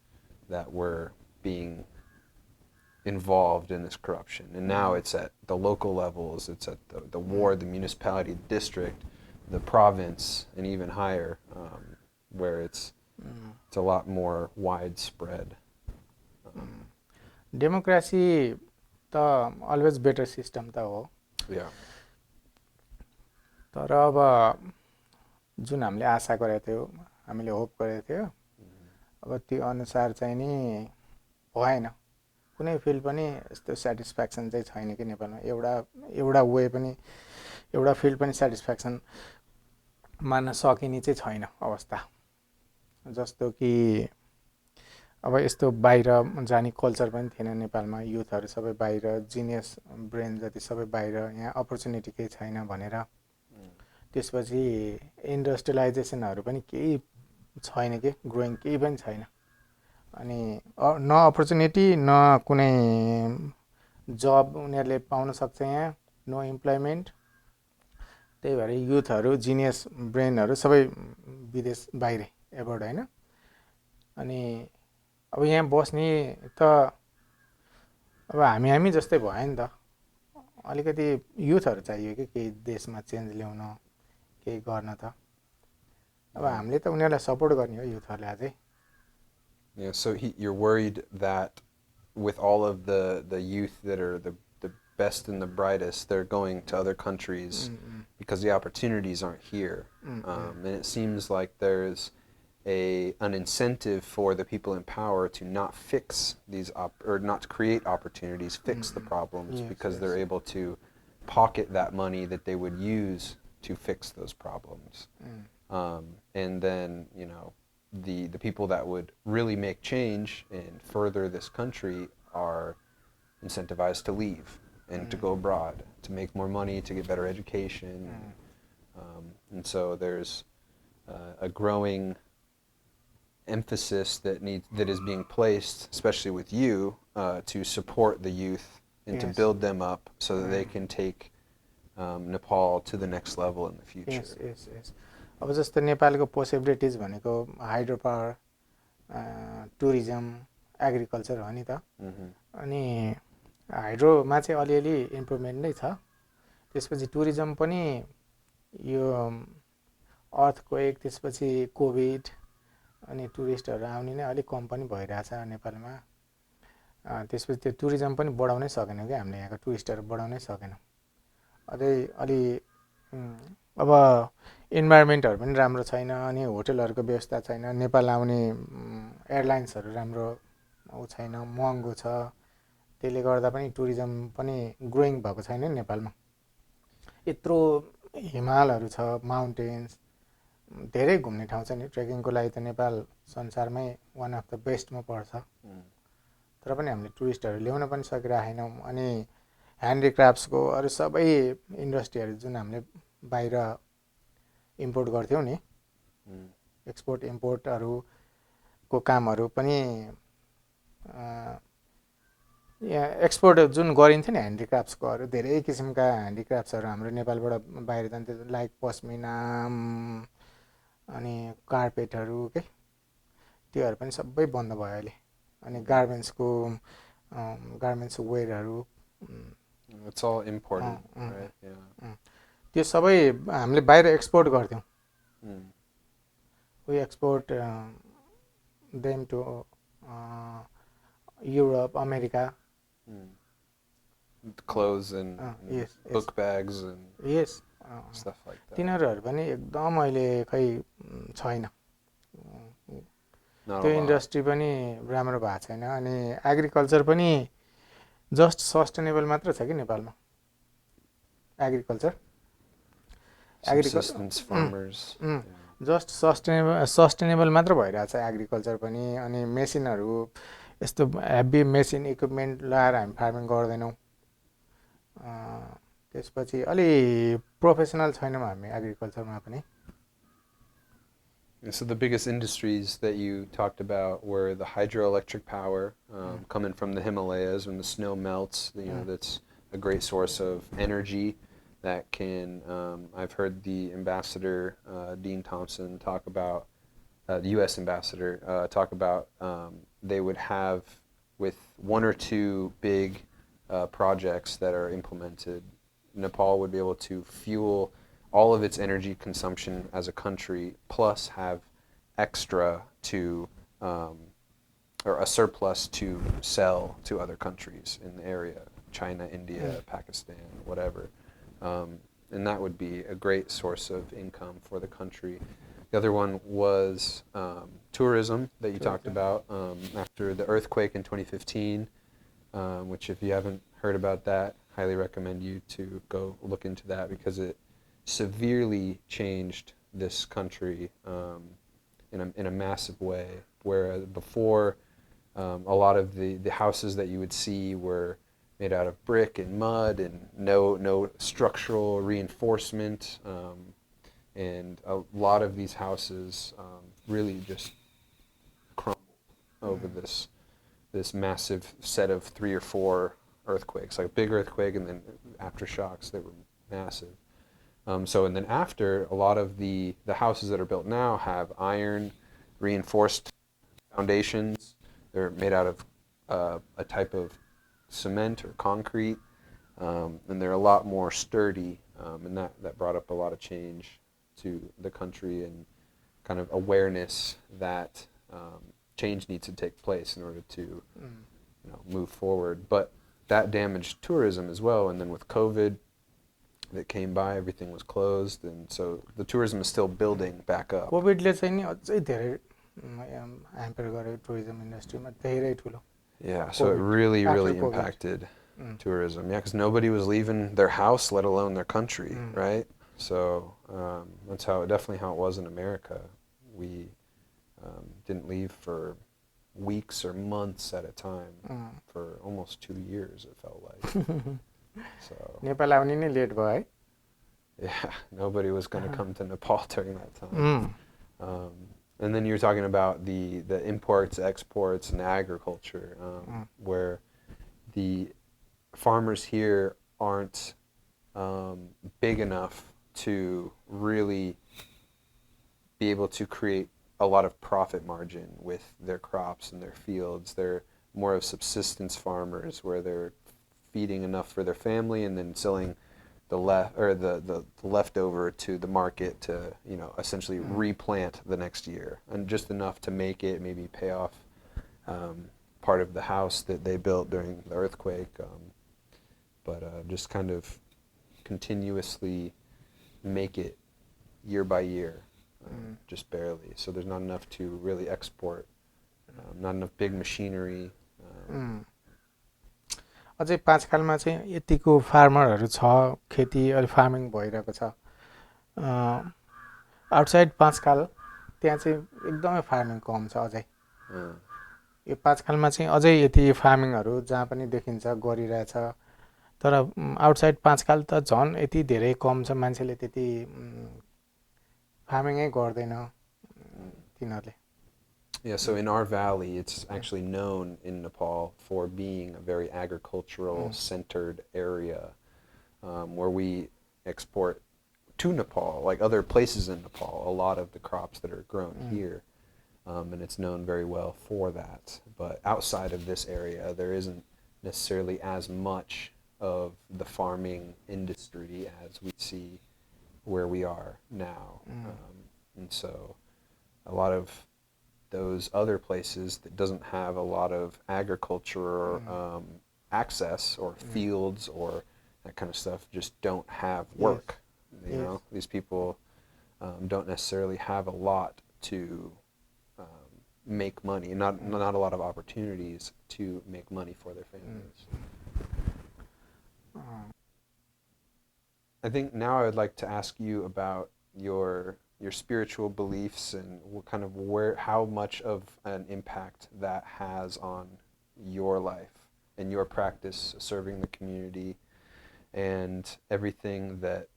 that were being involved in this corruption. And now it's at the local levels, it's at the ward, the municipality, the district, the province, and even higher, where it's a lot more widespread. Democracy त always better system त हो. Yeah. तर अब जुन हामीले आशा गरेको थियो, हामीले hope गरेको थियो, अब त्यो अनुसार चाहिँ नि भएन. कुनै फिल्ड पनि यस्तो सेटिस्फ्याक्सन चाहिँ छैन कि नेपालमा. एउटा वे पनि, एउटा फिल्ड पनि सेटिस्फ्याक्सन मान्न सकिने चाहिँ छैन अवस्था. जस्तो कि अब यस्तो बाहिर जाने कल्चर पनि थिएन नेपालमा. युथहरू सबै बाहिर, जिनियस ब्रेन जति सबै बाहिर, यहाँ अपर्च्युनिटी केही छैन भनेर. त्यसपछि इन्डस्ट्रियलाइजेसनहरू पनि केही छैन कि, ग्रोइङ केही पनि छैन. अनि न अपर्च्युनिटी, न कुनै जब उनीहरूले पाउन सक्छ यहाँ, नो इम्प्लोइमेन्ट. त्यही भएर युथहरू, जिनियस ब्रेनहरू सबै विदेश बाहिर एबोर्ड होइन. अनि अब यहाँ बस्ने त अब हामी जस्तै भयो नि त. अलिकति युथहरू चाहियो कि केही देशमा चेन्ज ल्याउन, केही गर्न त. अब हामीले त उनीहरूलाई सपोर्ट गर्ने हो, युथहरूलाई अझै. Yeah, so you're worried that with all of the youth that are the best and the brightest, they're going to other countries because the opportunities aren't here. And it seems like there's an incentive for the people in power to not fix these or not to create opportunities, fix the problems, because they're able to pocket that money that they would use to fix those problems. And then, you know, the people that would really make change and further this country are incentivized to leave and to go abroad, to make more money, to get better education. And so there's a growing emphasis that is being placed, especially with you, to support the youth and to build them up so that they can take Nepal to the next level in the future. Yes. अब जस्तो नेपालको possibilities भनेको hydro power, tourism, agriculture हो नि त. अनि हाइड्रोमा चाहिँ अलिअलि इम्प्रुभमेन्ट नै छ. त्यसपछि टुरिज्म पनि यो अर्थक्वेक, त्यसपछि कोभिड, अनि टुरिस्टहरू आउने नै अलिक कम पनि भइरहेछ नेपालमा. त्यसपछि त्यो टुरिज्म पनि बढाउनै सकेनौँ कि हामीले, यहाँको टुरिस्टहरू बढाउनै सकेनौँ. अझै अलि अब इन्भाइरोमेन्टहरू पनि राम्रो छैन, अनि होटलहरूको व्यवस्था छैन. नेपाल आउने एयरलाइन्सहरू राम्रो छैन, महँगो छ. त्यसले गर्दा पनि टुरिज्म पनि ग्रोइङ भएको छैन नेपालमा. यत्रो हिमालहरू छ, माउन्टेन्स, धेरै घुम्ने ठाउँ छ नि. ट्रेकिङको लागि त नेपाल संसारमै वान अफ द बेस्टमा पर्छ. तर पनि हामीले टुरिस्टहरू ल्याउन पनि सकिरहेनौँ. अनि ह्यान्डिक्राफ्ट्सको अरू सबै इन्डस्ट्रीहरू जुन हामीले बाहिर इम्पोर्ट गर्थ्यौँ नि, एक्सपोर्ट इम्पोर्टहरूको कामहरू पनि यहाँ एक्सपोर्ट जुन गरिन्थ्यो नि ह्यान्डिक्राफ्ट्सकोहरू, धेरै किसिमका ह्यान्डिक्राफ्ट्सहरू हाम्रो नेपालबाट बाहिर जान्थ्यो, लाइक पस्मिना, अनि कार्पेटहरू के, त्योहरू पनि सबै बन्द भयो अहिले. अनि garments वेयरहरू, It's all imported, right? Yeah. त्यो सबै हामीले बाहिर एक्सपोर्ट गर्थ्यौँ. We export them to Europe, America. Clothes and book bags and stuff like that. तिनीहरू पनि एकदम अहिले खै छैन. त्यो इन्डस्ट्री पनि राम्रो भएको छैन अनि एग्रिकल्चर पनि जस्ट सस्टेनेबल मात्र छ कि नेपालमा agriculture subsistence farmers just sustainable मात्र भइरहेछ एग्रिकल्चर पनि अनि मेसिनहरू यस्तो हेभी मेसिन इक्विपमेन्ट लगाएर हामी फार्मिङ गर्दैनौँ त्यसपछि अलि प्रोफेसनल छैनौँ हामी एग्रिकल्चरमा पनि So the biggest industries that you talked about were the hydroelectric power coming from the Himalayas when the snow melts. That's a great source of energy that can. I've heard the ambassador Dean Thompson talk about the U.S. ambassador talk about they would have with one or two big projects that are implemented, Nepal would be able to fuel all of its energy consumption as a country, plus have extra to, or a surplus to sell to other countries in the area, China, India, Pakistan, whatever. And that would be a great source of income for the country. The other one was tourism that you talked about after the earthquake in 2015, which if you haven't heard about that, highly recommend you to go look into that because it severely changed this country in a massive way. Whereas before, a lot of the houses that you would see were made out of brick and mud and no structural reinforcement, and a lot of these houses really just crumbled over this massive set of 3 or 4 earthquakes, like a big earthquake and then aftershocks that were massive. And then after, a lot of the houses that are built now have iron reinforced foundations. They're made out of a type of cement or concrete, and they're a lot more sturdy, and that brought up a lot of change to the country and kind of awareness that change needs to take place in order to move forward. But that damaged tourism as well, and then with COVID that came by, everything was closed, and so the tourism is still building back up. कोभिडले चाहिँ नि अझै धेरै hamper गर्यो tourism इन्डस्ट्रीमा धेरै ठुलो. Yeah, so it really impacted tourism. Yeah, because nobody was leaving their house, let alone their country, right? So that's definitely how it was in America. We didn't leave for weeks or months at a time for almost 2 years, it felt like. So Nepal आउने नै late भयो है. Yeah, nobody was going to come to Nepal during that time. And then you're talking about the imports, exports, and agriculture, where the farmers here aren't big enough to really be able to create a lot of profit margin with their crops and their fields. They're more of subsistence farmers where they're feeding enough for their family and then selling the leftover to the market to essentially replant the next year, and just enough to make it maybe pay off part of the house that they built during the earthquake, but just kind of continuously make it year by year, just barely. So there's not enough to really export, not enough big machinery. अझै पाँचखालमा चाहिँ यतिको फार्मरहरू छ, खेती अलि farming भइरहेको छ. Outside Panchkhal त्यहाँ चाहिँ एकदमै फार्मिङ कम छ अझै. यो पाँचखालमा चाहिँ अझै यति फार्मिङहरू जहाँ पनि देखिन्छ गरिरहेछ. तर आउटसाइड पाँचखाल त झन् यति धेरै कम छ, मान्छेले त्यति फार्मिङै गर्दैन तिनीहरूले. Yeah, so in our valley, it's actually known in Nepal for being a very agricultural-centered area, where we export to Nepal, like other places in Nepal, a lot of the crops that are grown here, and it's known very well for that. But outside of this area, there isn't necessarily as much of the farming industry as we see where we are now. And so a lot of those other places that doesn't have a lot of agriculture access or fields or that kind of stuff just don't have work. You know, these people don't necessarily have a lot to make money, not a lot of opportunities to make money for their families. I think now I would like to ask you about your spiritual beliefs and what kind of how much of an impact that has on your life and your practice serving the community and everything that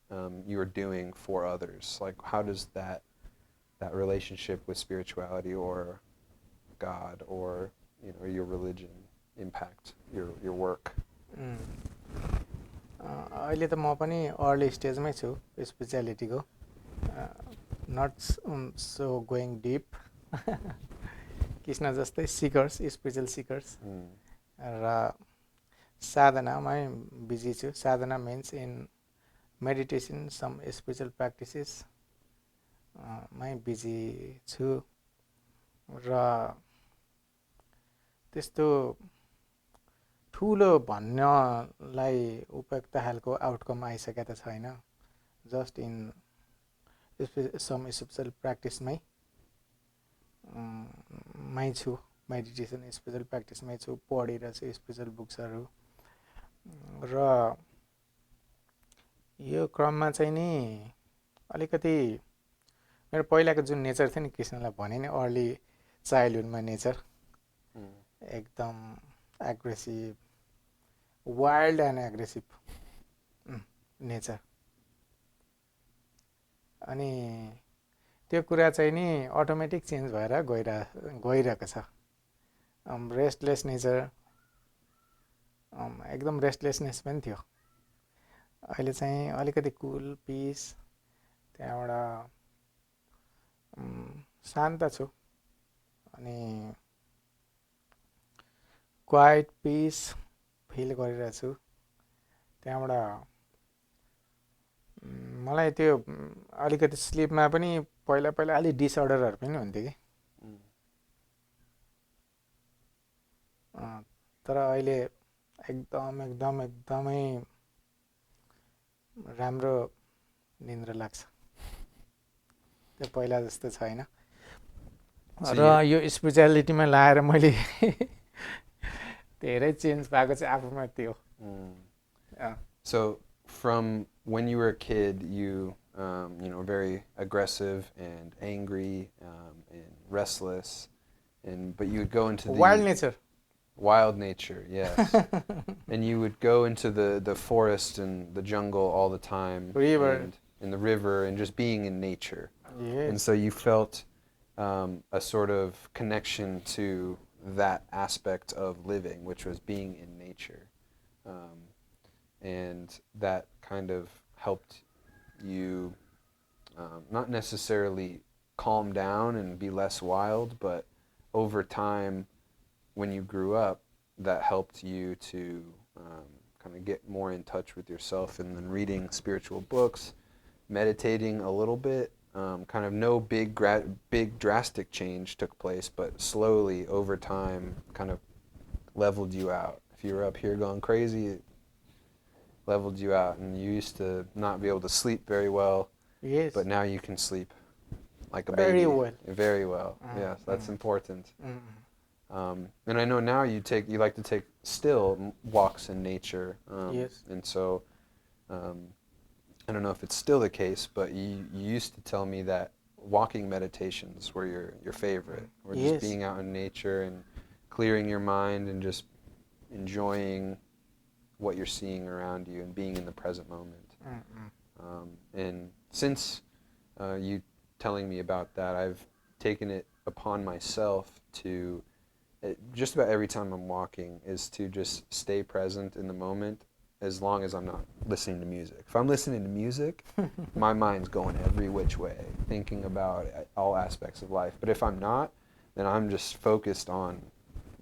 you are doing for others. Like, how does that relationship with spirituality or God or your religion impact your work? अहिले त म पनि early स्टेजमै छु स्पिरिचुअलिटीको नट सो going dip Krishna जस्तै seekers spiritual seekers र साधनामै busy छु साधना mince इन meditation सम spiritual practices मै busy छु र त्यस्तो ठुलो भन्नलाई उपयुक्त खालको आउटकम आइसकेको त छैन जस्ट इन सम स्पिरिचुअल प्र्याक्टिसमै छु मेडिटेसन स्पिरिचुअल प्र्याक्टिसमै छु पढिरहेको छु स्पिरिचुअल बुक्सहरू र यो क्रममा चाहिँ नि अलिकति मेरो पहिलाको जुन नेचर थियो नि कृष्णलाई भने नि अर्ली चाइल्डहुडमा नेचर एकदम aggressive wild end aggressive nature अनि त्यो कुरा चाहिँ नि अटोमेटिक चेन्ज भएर गइरहेको छ रेस्टलेस नेचर एकदम रेस्टलेसनेस पनि थियो अहिले चाहिँ अलिकति कुल पिस त्यहाँबाट शान्त छु अनि क्वाइट पिस फिल गरिरहेको छु त्यहाँबाट मलाई त्यो अलिकति स्लिपमा पनि पहिला अलि डिसअर्डरहरू पनि हुन्थ्यो कि तर अहिले एकदमै राम्रो निन्द्रा लाग्छ त्यो पहिला जस्तो छैन र यो स्पिरिचुअलिटीमा लाएर मैले धेरै चेन्ज भएको चाहिँ आफूमा त्यो So from when you were a kid, you very aggressive and angry and restless, but you would go into the wild nature, yes. And you would go into the forest and the jungle all the time, river, and in the river, and just being in nature. Yes. And so you felt a sort of connection to that aspect of living, which was being in nature. And that kind of helped you not necessarily calm down and be less wild, but over time, when you grew up, that helped you to kind of get more in touch with yourself, and then reading spiritual books, meditating a little bit, kind of no big drastic change took place, but slowly over time kind of leveled you out. If you were up here going crazy, it leveled you out, and you used to not be able to sleep very well. Yes. But now you can sleep like a very baby. Well. Very well. Yes, that's important. And I know now you like to take still walks in nature. Yes. And so I don't know if it's still the case, but you used to tell me that walking meditations were your favorite, or yes. just being out in nature and clearing your mind and just enjoying what you're seeing around you and being in the present moment. And since you telling me about that, I've taken it upon myself to, just about every time I'm walking, is to just stay present in the moment as long as I'm not listening to music. If I'm listening to music, my mind's going every which way, thinking about all aspects of life. But if I'm not, then I'm just focused on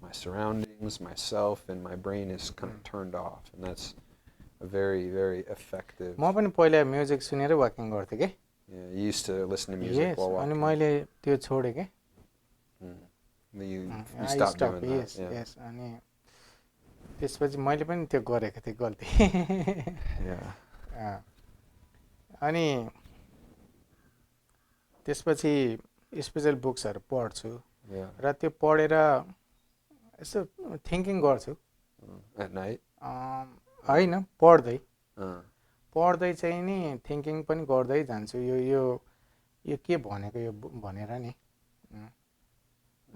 my surroundings, myself, and my brain is kind of turned off. And that's a very, very effective. म पनि पहिला music सुनेर walking गर्थेँ के. Yeah, you used to listen to music while walking. अनि मैले त्यो छोडेँ के. You stopped doing that. Yes, yes. अनि त्यसपछि मैले पनि त्यो गरेको थिएँ गल्ती. अनि त्यसपछि स्पेशल बुक्सहरू पढ्छु र त्यो पढेर यसो थिङ्किङ गर्छु at night होइन पढ्दै चाहिँ नि थिङ्किङ पनि गर्दै जान्छु यो के भनेको यो भनेर नि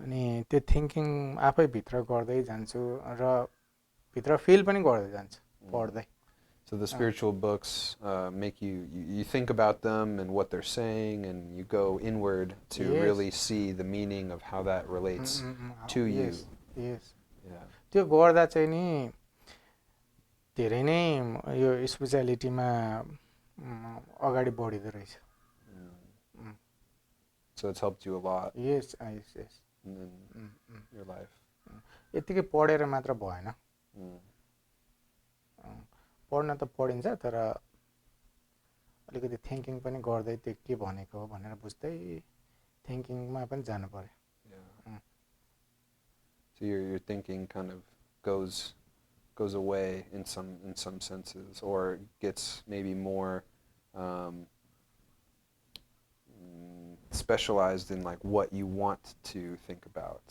अनि त्यो थिङ्किङ आफै भित्र गर्दै जान्छु र भित्र फिल पनि गर्दै जान्छु पढ्दै. So the spiritual books make you think about them and what they're saying, and you go inward to really see the meaning of how that relates to you. Yes. त्यो गर्दा चाहिँ नि धेरै नै यो स्पिरिचुअलिटीमा अगाडि बढिँदो रहेछ. So it's helped you a lot. Yes. In your life. यतिकै पढेर मात्र भएन. पढ्न त पढिन्छ तर अलिकति थिङ्किङ पनि गर्दै त्यो के भनेको हो भनेर बुझ्दै थिङ्किङमा पनि जानु पर्यो. So your thinking kind of goes away in some senses, or gets maybe more specialized in like what you want to think about,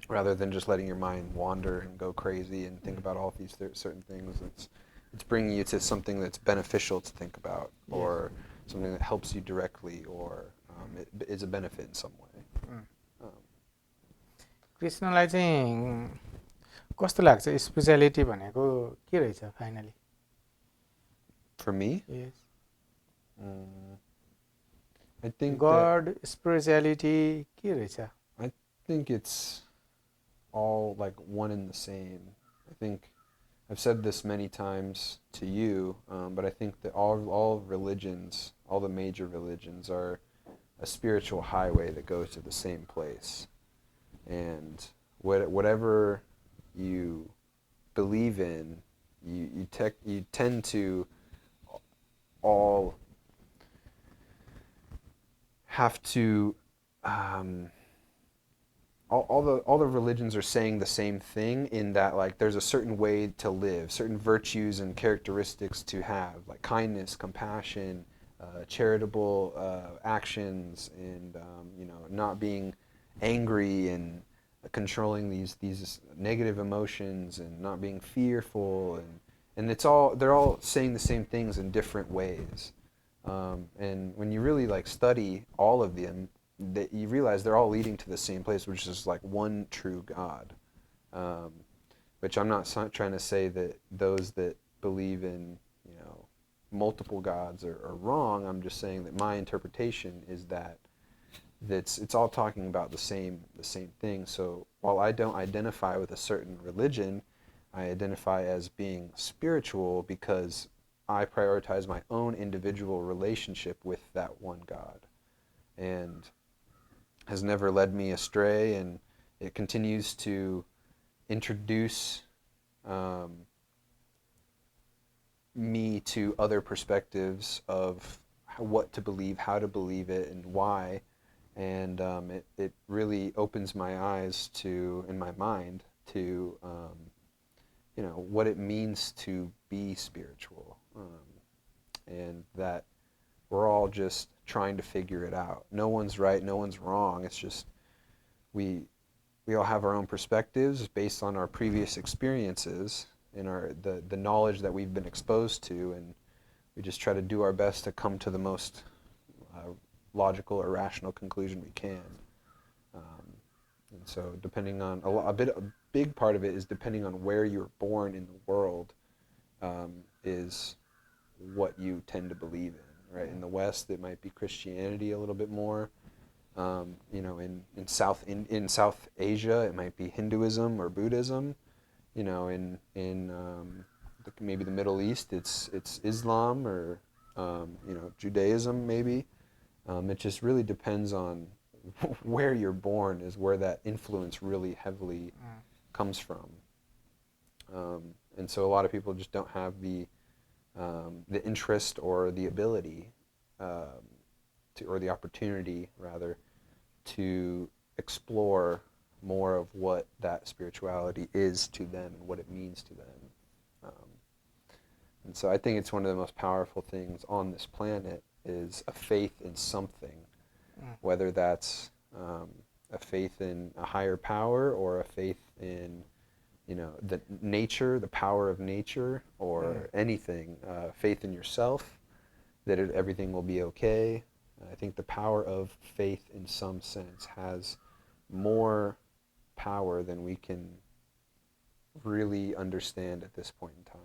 rather than just letting your mind wander and go crazy and think about all these certain things. It's bringing you to something that's beneficial to think about, or something that helps you directly, or it is a benefit in some way. कृष्णलाई चाहिँ कस्तो लाग्छ spirituality भनेको के रहेछ finally? For me? Yes. I think God, spirituality के रहेछ? I think it's all like one and the same. I think I've said this many times to you, but I think that all religions, all the major religions, are a spiritual highway that goes to the same place. And whatever you believe in, you tend to all have to all the religions are saying the same thing, in that like there's a certain way to live, certain virtues and characteristics to have, like kindness, compassion, charitable actions, and not being angry and controlling these negative emotions, and not being fearful, and they're all saying the same things in different ways. And when you really like study all of them, that you realize they're all leading to the same place, which is like one true God. Which I'm not trying to say that those that believe in multiple gods are wrong. I'm just saying that my interpretation is that it's all talking about the same thing. So while I don't identify with a certain religion, I identify as being spiritual because I prioritize my own individual relationship with that one God, and has never led me astray, and it continues to introduce me to other perspectives of what to believe, how to believe it, and why. And it really opens my eyes to, in my mind, to what it means to be spiritual, and that we're all just trying to figure it out. No one's right, no one's wrong. It's just we all have our own perspectives based on our previous experiences and the knowledge that we've been exposed to, and we just try to do our best to come to the most logical or rational conclusion we can. And so depending on a big part of it is depending on where you're born in the world, is what you tend to believe in, right? In the West, it might be Christianity a little bit more. In South Asia, it might be Hinduism or Buddhism. In maybe the Middle East, it's Islam or Judaism maybe. It just really depends on where you're born, is where that influence really heavily comes from. And so a lot of people just don't have the interest or the ability or the opportunity rather to explore more of what that spirituality is to them and what it means to them. And so I think it's one of the most powerful things on this planet is a faith in something, whether that's a faith in a higher power or a faith in, the nature, the power of nature, or anything, faith in yourself, that everything will be okay. I think the power of faith in some sense has more power than we can really understand at this point in time.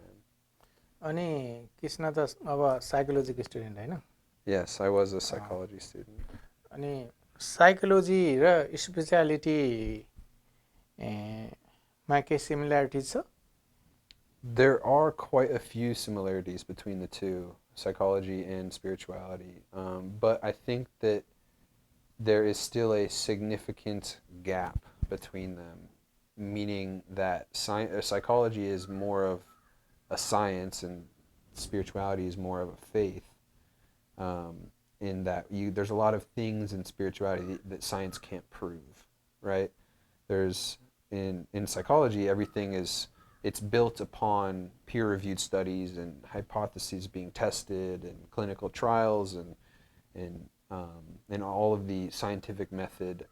अनि कृष्ण त अब साइकोलोजीको student हैन? Yes, I was a psychology student. अनि psychology र spirituality मा के similarities छ? There are quite a few similarities between the two, psychology and spirituality, but I think that there is still a significant gap between them, meaning that psychology is more of a science and spirituality is more of a faith, in that there's a lot of things in spirituality that science can't prove, right? There's in psychology, everything it's built upon peer-reviewed studies and hypotheses being tested and clinical trials and all of the scientific method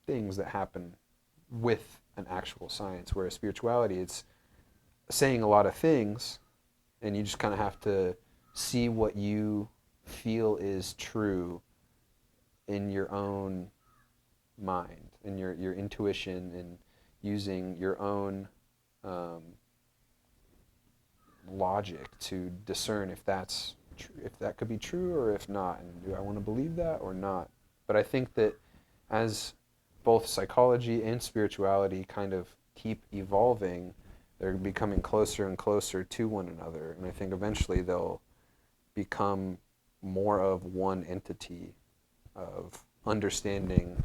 things that happen with an actual science. Whereas spirituality, it's saying a lot of things, and you just kind of have to see what you feel is true in your own mind, in your intuition, and using your own logic to discern if that's if that could be true or if not, and do I want to believe that or not. But I think that as both psychology and spirituality kind of keep evolving, they're becoming closer and closer to one another, and I think eventually they'll become more of one entity of understanding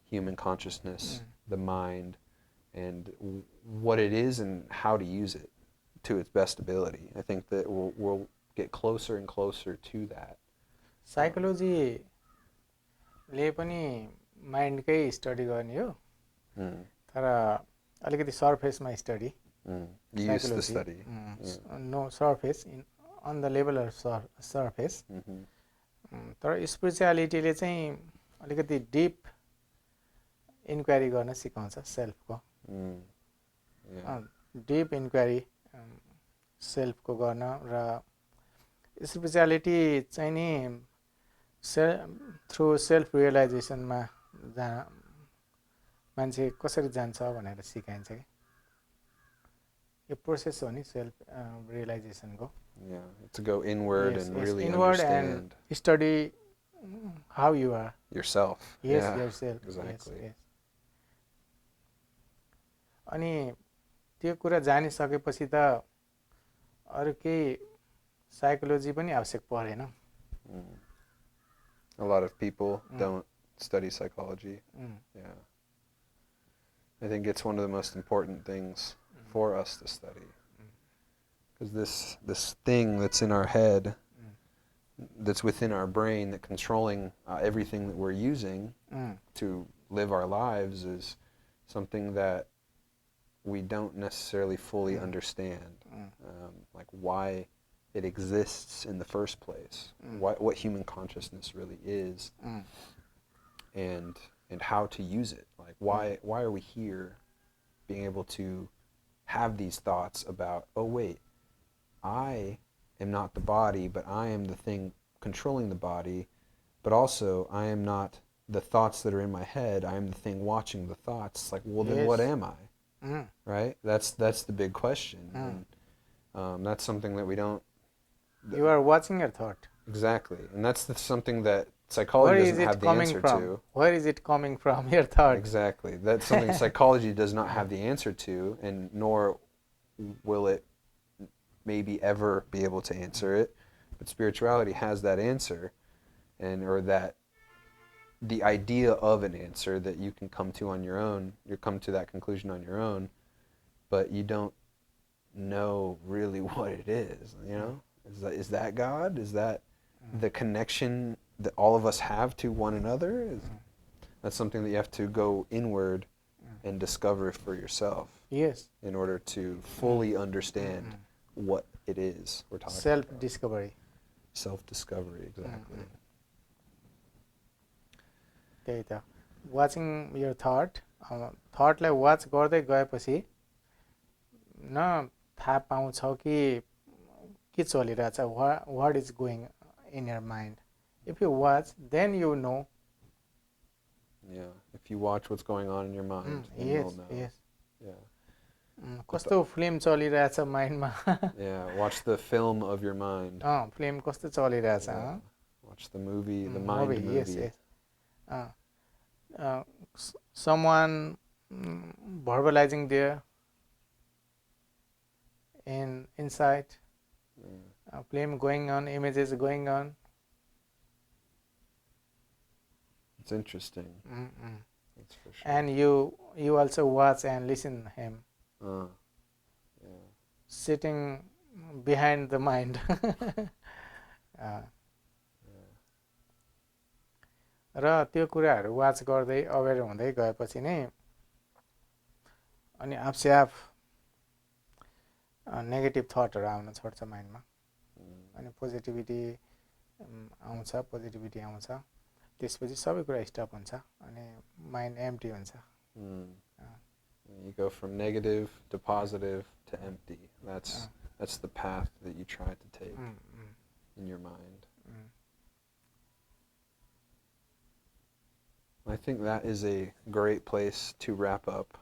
human consciousness, the mind, and what it is and how to use it to its best ability. I think that we'll get closer and closer to that. साइकोलोजीले पनि माइन्डकै study गर्ने हो, तर अलिकति सर्फेसमा study. You used to study. No surface, on the level of surface. तर स्पिरिचुअलिटीले चाहिँ अलिकति dip inquiry गर्न सिकाउँछ सेल्फको. डिप इन्क्वायरी सेल्फको गर्न, र स्पिरिचुअलिटी चाहिँ नि थ्रु सेल्फ रियलाइजेसनमा मान्छे कसरी जान्छ भनेर सिकाइन्छ कि. यो प्रोसेस हो नि self रियलाइजेसनको. Yeah, to go inward and really inward understand and study how you are. Yourself. Yes, yeah, yourself. Exactly. Yes. अनि त्यो कुरा जानिसकेपछि त अरू केही साइकोलोजी पनि आवश्यक परेन. A lot of people don't study psychology. Yeah. I think it's one of the most important things for us to study. Because this thing that's in our head, that's within our brain, that controlling everything that we're using to live our lives, is something that we don't necessarily fully understand. Like why it exists in the first place, what human consciousness really is, and how to use it. Like why are we here, being able to have these thoughts about, oh wait, I am not the body, but I am the thing controlling the body, but also I am not the thoughts that are in my head, I am the thing watching the thoughts. Like, well, then what am I? Right? That's the big question. And that's something that we don't... You are watching your thought. Exactly. And that's something that psychology doesn't have the answer to. Where is it coming from, your thought? Exactly. That's something psychology does not have the answer to, and nor will it maybe ever be able to answer it. But spirituality has that answer, or that the idea of an answer that you can come to on your own. You come to that conclusion on your own, but you don't know really what it is. You know, is that God? Is that the connection that all of us have to one another? That's something that you have to go inward and discover for yourself. Yes. In order to fully understand what it is we're talking about. Self-discovery. Self-discovery, exactly. त्यही त watching your थटलाई watch गर्दै गएपछि न थाहा पाउँछौ कि के चलिरहेछ what is going in your mind. If you watch, then you know. Yeah, if you watch what's going on in your mind, then you'll know. Yes. Yeah. कस्तो फिल्म चलिरहेछ माइन्डमा. Yeah, watch the film of your mind. Film कस्तो चलिरहेछ. Watch the movie, the mind movie. Yes. Someone verbalizing there inside. Film going on, images going on. It's interesting. That's for sure. And you also watch and listen him. Yeah. Sitting behind the mind. र त्यो कुराहरू watch गर्दै अवेर हुँदै गएपछि नै अनि आफसे of negative थटहरू आउन छोड्छ माइन्डमा. अनि positivity आउँछ. त्यसपछि सबै कुरा स्टप हुन्छ अनि माइन्ड एम्प्टी हुन्छ. You go from negative to positive to empty. That's the path that you try to take in your mind. I think that is a great place to wrap up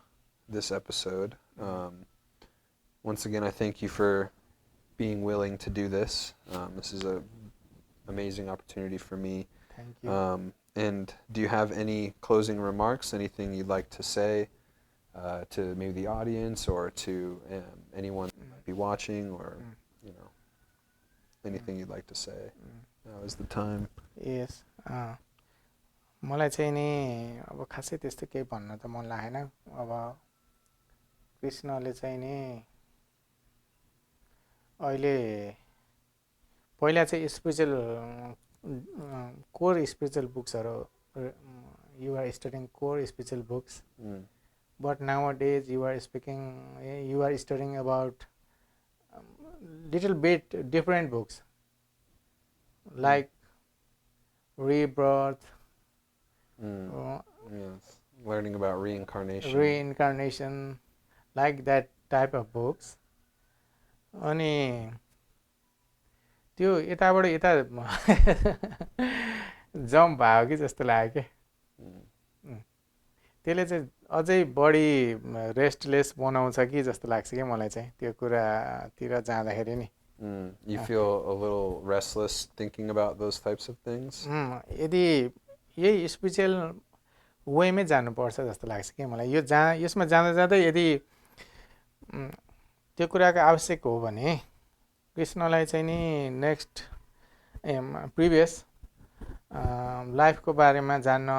this episode. Once again, I thank you for being willing to do this. This is an amazing opportunity for me. Thank you. And do you have any closing remarks, anything you'd like to say to maybe the audience or to anyone who might be watching, or anything you'd like to say? Now is the time. Yes. मलाई चाहिँ नि अब खासै त्यस्तो केही भन्न त मन लागेन. अब कृष्णले चाहिँ नि अहिले पहिला चाहिँ स्पिरिचुअल कोर स्पिरिचुअल बुक्सहरू you are studying core spiritual books, but nowadays you are studying about little bit different books like rebirth. Yes, learning about reincarnation, like that type of books. अनि त्यो यताबाट यता जम्प भयो कि जस्तो लाग्यो के. त्यसले चाहिँ अझै बढी रेस्टलेस बनाउँछ कि जस्तो लाग्छ कि मलाई चाहिँ त्यो कुरातिर जाँदाखेरि नि. You feel a little restless thinking about those types of things? यदि यही स्पिरिचुअल वेमै जानुपर्छ जस्तो लाग्छ कि मलाई. यसमा जाँदा जाँदै यदि त्यो कुराको आवश्यक हो भने कृष्णलाई चाहिँ नि नेक्स्ट प्रिभियस लाइफको बारेमा जान्न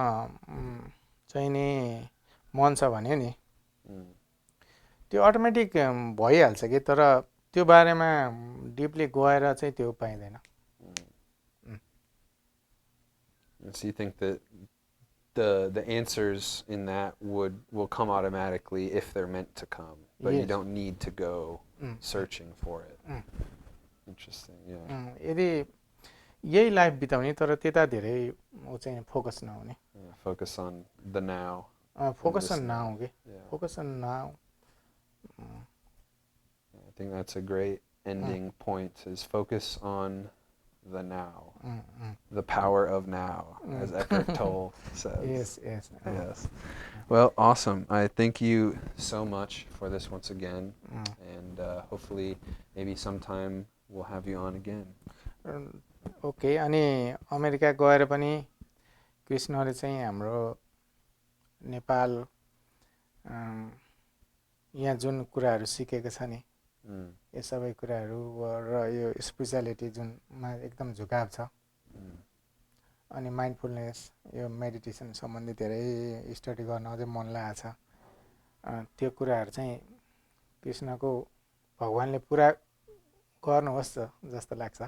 चाहिँ नि मन छ भने नि त्यो अटोमेटिक भइहाल्छ कि. तर त्यो बारेमा डिपली गएर चाहिँ त्यो पाइँदैन. So you think that the answers in that will come automatically if they're meant to come, but you don't need to go searching for it. Interesting. Yeah. यदि यही लाइफ बिताउने तर त्यता धेरै चाहिँ फोकस नहुने. Focus on the now. Focus on now. Okay. Focus on now. I think that's a great ending point, is focus on the now. The power of now, as Eckhart Tolle says. Yes. Well, awesome. I thank you so much for this once again, and hopefully maybe sometime we'll have you on again. Okay. अनि America गएर पनि कृष्णले चाहिँ हाम्रो नेपाल यहाँ जुन कुराहरू सिकेको छ नि, यो सबै कुराहरू र यो स्पिरिचुअलिटी जुनमा एकदम झुकाव छ. अनि माइन्डफुलनेस, यो मेडिटेसन सम्बन्धी धेरै स्टडी गर्न अझै मन लागेको छ. त्यो कुराहरू चाहिँ कृष्णको भगवानले पुरा गर्नुहोस् जस्तो लाग्छ.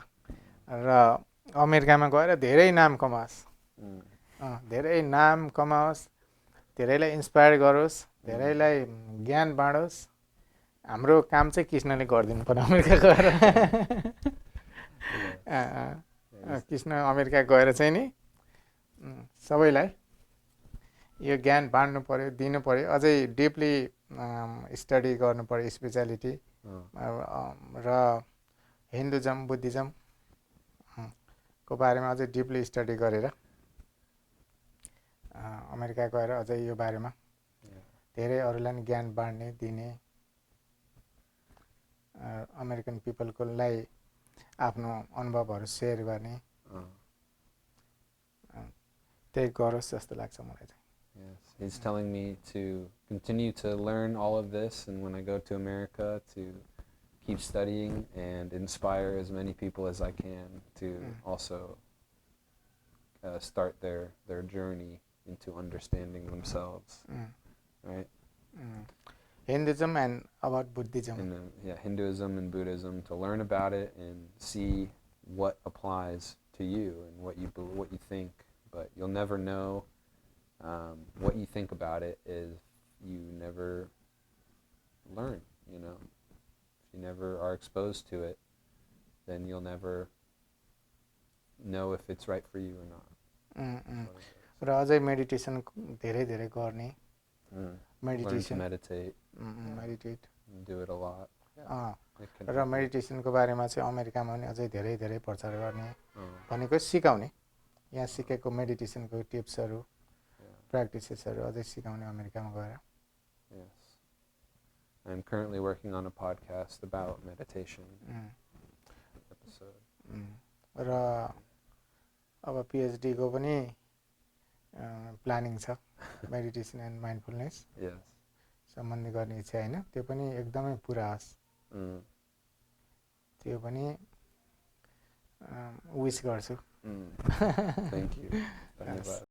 र अमेरिकामा गएर धेरै नाम कमाओस्, धेरैलाई इन्स्पायर गरोस्, धेरैलाई ज्ञान बाँडोस्. हाम्रो काम चाहिँ कृष्णले गरिदिनु पर्यो अमेरिका गएर. कृष्ण अमेरिका गएर चाहिँ नि सबैलाई यो ज्ञान बाँड्नु पर्यो, दिनु पर्यो, अझै डिपली स्टडी गर्नु पर्यो, स्पेसियालिटी र हिन्दुजम बुद्धिजम को बारेमा अझै डिपली स्टडी गरेर अमेरिका गएर अझै यो बारेमा धेरै अरूलाई नि ज्ञान बाँड्ने दिने, अमेरिकन पिपलकोलाई आफ्नो अनुभवहरू सेयर गर्ने, त्यही गरोस् जस्तो लाग्छ मलाई चाहिँ. Yes, he's telling me to continue to learn all of this, and when I go to America, to keep studying and inspire as many people as I can to also start their journey into understanding themselves, right? Hinduism and about Buddhism. Yeah, Hinduism and Buddhism, to learn about it and see what applies to you and what you think, but you'll never know what you think about it if you never learn, you know. If you never are exposed to it, then you'll never know if it's right for you or not. र अझै meditation धेरै धेरै गर्ने, meditation, learn to meditate, do it a lot. र मेडिटेसनको बारेमा चाहिँ अमेरिकामा पनि अझै धेरै धेरै प्रचार गर्ने, भनेको सिकाउने, यहाँ सिकेको मेडिटेसनको टिप्सहरू, प्र्याक्टिसेसहरू अझै सिकाउने अमेरिकामा गएर. Yes. I'm currently working on a podcast about meditation episode. र अब PhD को पनि प्लानिङ छ, मेडिटेसन एन्ड माइन्डफुलनेस सम्बन्धी गर्ने इच्छा हैन, त्यो पनि एकदमै पुरा होस्, त्यो पनि विश गर्छु. Thank you. धन्यवाद.